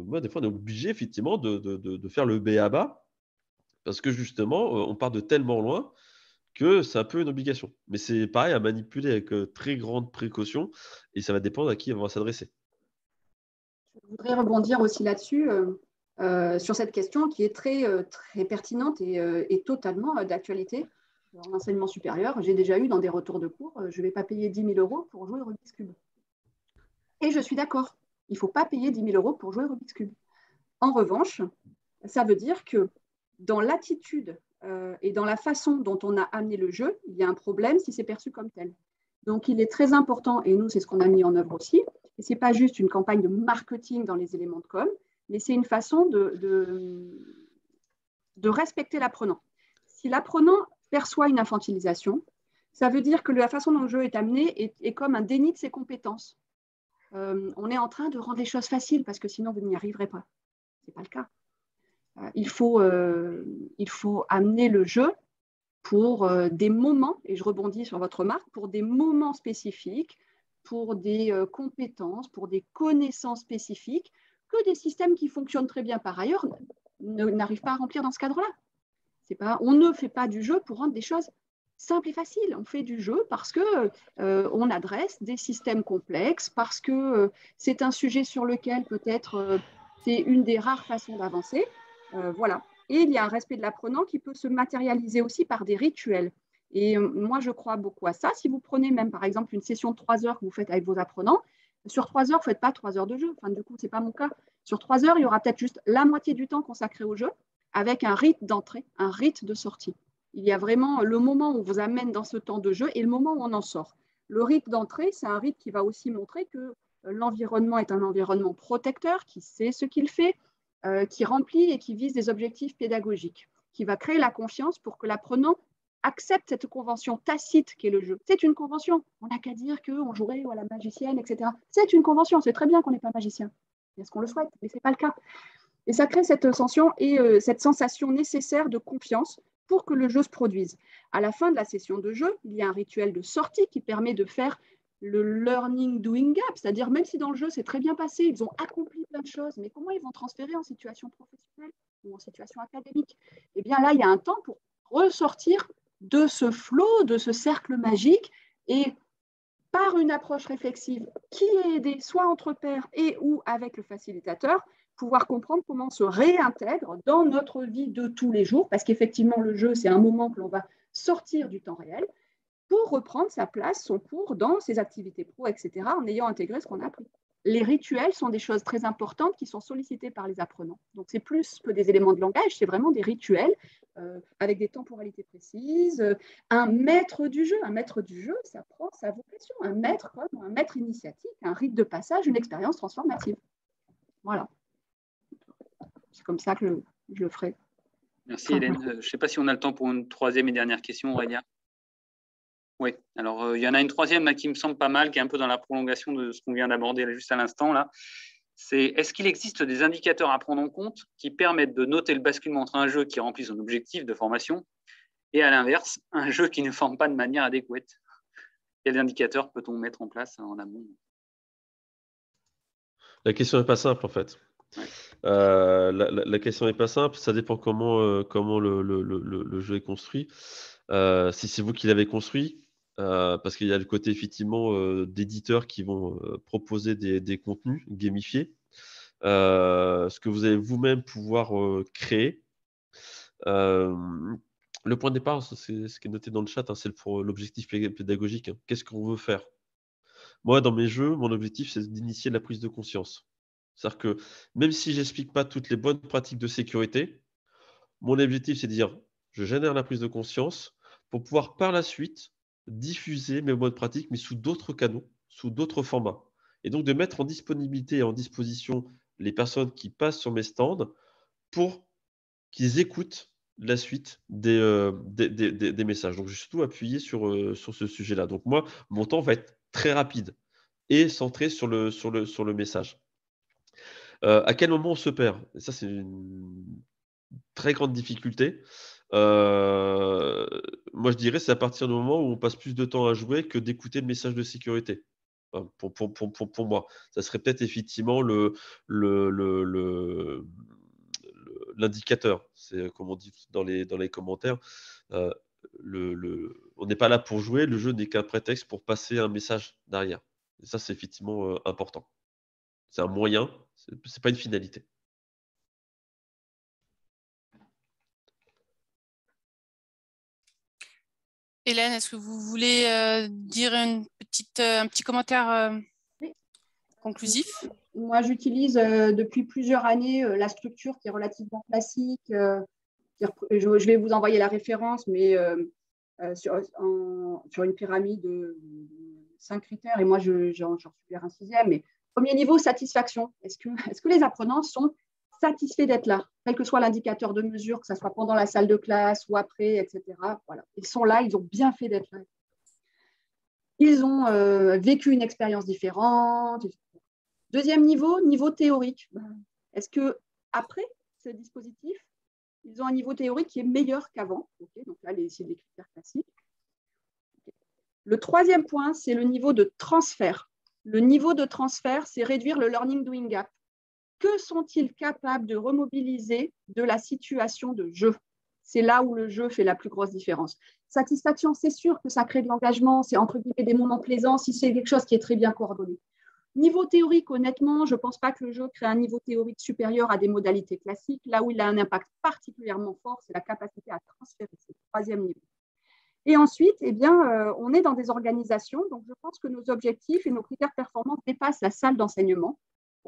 moi, des fois, on est obligé effectivement de faire le B à bas, parce que justement, on part de tellement loin que c'est un peu une obligation. Mais c'est pareil à manipuler avec très grande précaution, et ça va dépendre à qui on va s'adresser. Je voudrais rebondir aussi là-dessus, sur cette question qui est très, très pertinente et totalement d'actualité. En enseignement supérieur, j'ai déjà eu dans des retours de cours, je ne vais pas payer 10 000 € pour jouer au Rubik's Cube. Et je suis d'accord, il ne faut pas payer 10 000 € pour jouer au Rubik's Cube. En revanche, ça veut dire que dans l'attitude et dans la façon dont on a amené le jeu, il y a un problème si c'est perçu comme tel. Donc, il est très important, et nous, c'est ce qu'on a mis en œuvre aussi, et ce n'est pas juste une campagne de marketing dans les éléments de com, mais c'est une façon de respecter l'apprenant. Si l'apprenant perçoit une infantilisation, ça veut dire que la façon dont le jeu est amené est comme un déni de ses compétences. On est en train de rendre les choses faciles parce que sinon, vous n'y arriverez pas. Ce n'est pas le cas. Il faut amener le jeu pour des moments, et je rebondis sur votre remarque, pour des moments spécifiques, pour des compétences, pour des connaissances spécifiques, que des systèmes qui fonctionnent très bien par ailleurs n'arrivent pas à remplir dans ce cadre-là. On ne fait pas du jeu pour rendre des choses simples et faciles. On fait du jeu parce qu'on adresse des systèmes complexes, parce que c'est un sujet sur lequel peut-être c'est une des rares façons d'avancer. Voilà. Et il y a un respect de l'apprenant qui peut se matérialiser aussi par des rituels. Et moi, je crois beaucoup à ça. Si vous prenez même, par exemple, une session de 3 heures que vous faites avec vos apprenants, sur 3 heures, vous ne faites pas 3 heures de jeu. Enfin, du coup, ce n'est pas mon cas. Sur 3 heures, il y aura peut-être juste la moitié du temps consacré au jeu avec un rite d'entrée, un rite de sortie. Il y a vraiment le moment où on vous amène dans ce temps de jeu et le moment où on en sort. Le rite d'entrée, c'est un rite qui va aussi montrer que l'environnement est un environnement protecteur, qui sait ce qu'il fait, qui remplit et qui vise des objectifs pédagogiques, qui va créer la confiance pour que l'apprenant accepte cette convention tacite qu'est le jeu. C'est une convention. On n'a qu'à dire qu'on jouerait à la magicienne, etc. C'est une convention. C'est très bien qu'on n'est pas magicien. Est-ce qu'on le souhaite? Mais ce n'est pas le cas. Et ça crée cette sensation et cette sensation nécessaire de confiance pour que le jeu se produise. À la fin de la session de jeu, il y a un rituel de sortie qui permet de faire le learning doing gap, c'est-à-dire même si dans le jeu c'est très bien passé, ils ont accompli plein de choses, mais comment ils vont transférer en situation professionnelle ou en situation académique? Eh bien là, il y a un temps pour ressortir de ce flot, de ce cercle magique, et par une approche réflexive qui est aidée soit entre pairs et ou avec le facilitateur, pouvoir comprendre comment on se réintègre dans notre vie de tous les jours, parce qu'effectivement, le jeu, c'est un moment que l'on va sortir du temps réel pour reprendre sa place, son cours dans ses activités pro, etc., en ayant intégré ce qu'on a appris. Les rituels sont des choses très importantes qui sont sollicitées par les apprenants. Donc, c'est plus que des éléments de langage, c'est vraiment des rituels avec des temporalités précises. Un maître du jeu, ça prend sa vocation. Un maître comme un maître initiatique, un rite de passage, une expérience transformative. Voilà. C'est comme ça que je le ferai. Merci Hélène. Je ne sais pas si on a le temps pour une troisième et dernière question, Aurélien. Oui, alors il y en a une troisième là, qui me semble pas mal, qui est un peu dans la prolongation de ce qu'on vient d'aborder juste à l'instant. C'est est-ce qu'il existe des indicateurs à prendre en compte qui permettent de noter le basculement entre un jeu qui remplit son objectif de formation et à l'inverse, un jeu qui ne forme pas de manière adéquate? Quels indicateurs peut-on mettre en place en amont? La question n'est pas simple en fait. Ouais. La question n'est pas simple, ça dépend comment le jeu est construit. Si c'est vous qui l'avez construit, parce qu'il y a le côté effectivement d'éditeurs qui vont proposer des contenus gamifiés, ce que vous allez vous-même pouvoir créer. Le point de départ, c'est ce qui est noté dans le chat, hein, c'est pour l'objectif pédagogique. Hein. Qu'est-ce qu'on veut faire? Moi, dans mes jeux, mon objectif, c'est d'initier la prise de conscience. C'est-à-dire que même si je n'explique pas toutes les bonnes pratiques de sécurité, mon objectif, c'est de dire, je génère la prise de conscience pour pouvoir par la suite diffuser mes bonnes pratiques, mais sous d'autres canaux, sous d'autres formats. Et donc de mettre en disponibilité et en disposition les personnes qui passent sur mes stands pour qu'ils écoutent la suite des messages. Donc, je vais surtout appuyer sur ce sujet-là. Donc, moi, mon temps va être très rapide et centré sur le message. À quel moment on se perd? Et ça, c'est une très grande difficulté. Moi, je dirais c'est à partir du moment où on passe plus de temps à jouer que d'écouter le message de sécurité. Enfin, pour moi, ça serait peut-être effectivement l'indicateur. C'est comme on dit dans les commentaires. On n'est pas là pour jouer, le jeu n'est qu'un prétexte pour passer un message derrière. Et ça, c'est effectivement important. C'est un moyen, c'est pas une finalité. Hélène, est-ce que vous voulez dire un petit commentaire Oui. Conclusif? Moi, j'utilise depuis plusieurs années la structure qui est relativement classique. Je vais vous envoyer la référence, mais sur une pyramide de 5 critères, et moi, j'en suggère un 6e. Mais premier niveau, satisfaction. Est-ce que les apprenants sont satisfaits d'être là, quel que soit l'indicateur de mesure, que ce soit pendant la salle de classe ou après, etc. Voilà. Ils sont là, ils ont bien fait d'être là. Ils ont vécu une expérience différente. Deuxième niveau théorique. Est-ce qu'après ce dispositif, ils ont un niveau théorique qui est meilleur qu'avant? Okay, donc là, c'est des critères classiques. Okay. Le troisième point, c'est le niveau de transfert. Le niveau de transfert, c'est réduire le learning doing gap. Que sont-ils capables de remobiliser de la situation de jeu? C'est là où le jeu fait la plus grosse différence. Satisfaction, c'est sûr que ça crée de l'engagement, c'est entre guillemets des moments plaisants si c'est quelque chose qui est très bien coordonné. Niveau théorique, honnêtement, je ne pense pas que le jeu crée un niveau théorique supérieur à des modalités classiques. Là où il a un impact particulièrement fort, c'est la capacité à transférer. C'est le troisième niveau. Et ensuite, eh bien, on est dans des organisations, donc je pense que nos objectifs et nos critères de performance dépassent la salle d'enseignement.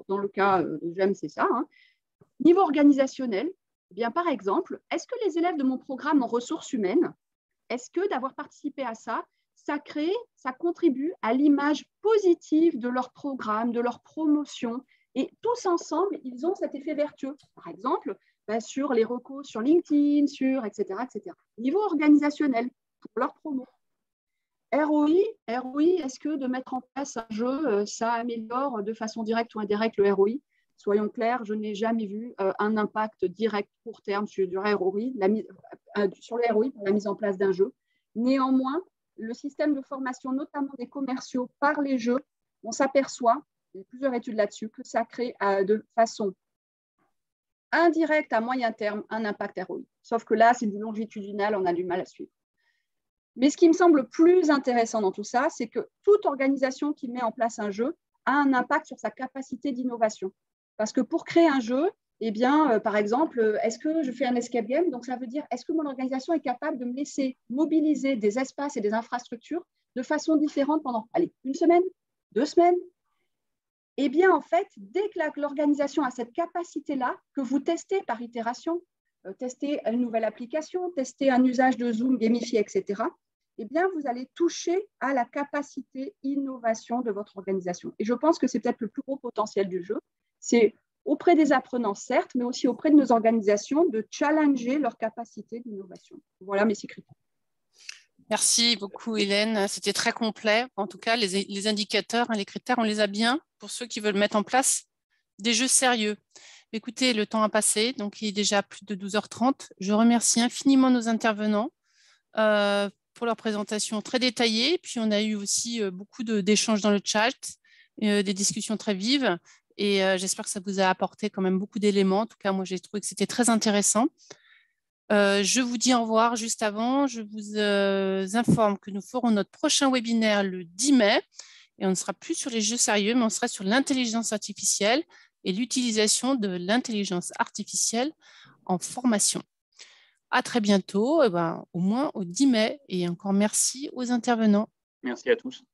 Dans le cas de GEM, c'est ça. Hein. Niveau organisationnel, eh bien, par exemple, est-ce que les élèves de mon programme en ressources humaines, est-ce que d'avoir participé à ça, ça contribue à l'image positive de leur programme, de leur promotion, et tous ensemble, ils ont cet effet vertueux. Par exemple, sur les recos sur LinkedIn, etc., etc. Niveau organisationnel, pour leur promo. ROI, est-ce que de mettre en place un jeu, ça améliore de façon directe ou indirecte le ROI? Soyons clairs, je n'ai jamais vu un impact direct court terme sur le ROI pour la mise en place d'un jeu. Néanmoins, le système de formation, notamment des commerciaux, par les jeux, on s'aperçoit il y a plusieurs études là-dessus, que ça crée de façon indirecte à moyen terme un impact ROI. Sauf que là, c'est du longitudinal, on a du mal à suivre. Mais ce qui me semble plus intéressant dans tout ça, c'est que toute organisation qui met en place un jeu a un impact sur sa capacité d'innovation. Parce que pour créer un jeu, eh bien, par exemple, est-ce que je fais un escape game? Donc, ça veut dire, est-ce que mon organisation est capable de me laisser mobiliser des espaces et des infrastructures de façon différente pendant, allez, 1 semaine, 2 semaines? Eh bien, en fait, dès que l'organisation a cette capacité-là, que vous testez par itération, tester une nouvelle application, tester un usage de Zoom gamifié, etc., eh bien, vous allez toucher à la capacité innovation de votre organisation. Et je pense que c'est peut-être le plus gros potentiel du jeu. C'est auprès des apprenants, certes, mais aussi auprès de nos organisations, de challenger leur capacité d'innovation. Voilà mes 6 critères. Merci beaucoup, Hélène. C'était très complet. En tout cas, les indicateurs, les critères, on les a bien pour ceux qui veulent mettre en place des jeux sérieux. Écoutez, le temps a passé, donc il est déjà plus de 12h30. Je remercie infiniment nos intervenants pour leur présentation très détaillée. Puis, on a eu aussi beaucoup d'échanges dans le chat, des discussions très vives. Et j'espère que ça vous a apporté quand même beaucoup d'éléments. En tout cas, moi, j'ai trouvé que c'était très intéressant. Je vous dis au revoir juste avant. Je vous informe que nous ferons notre prochain webinaire le 10 mai. Et on ne sera plus sur les jeux sérieux, mais on sera sur l'intelligence artificielle et l'utilisation de l'intelligence artificielle en formation. À très bientôt, au moins au 10 mai. Et encore merci aux intervenants. Merci à tous.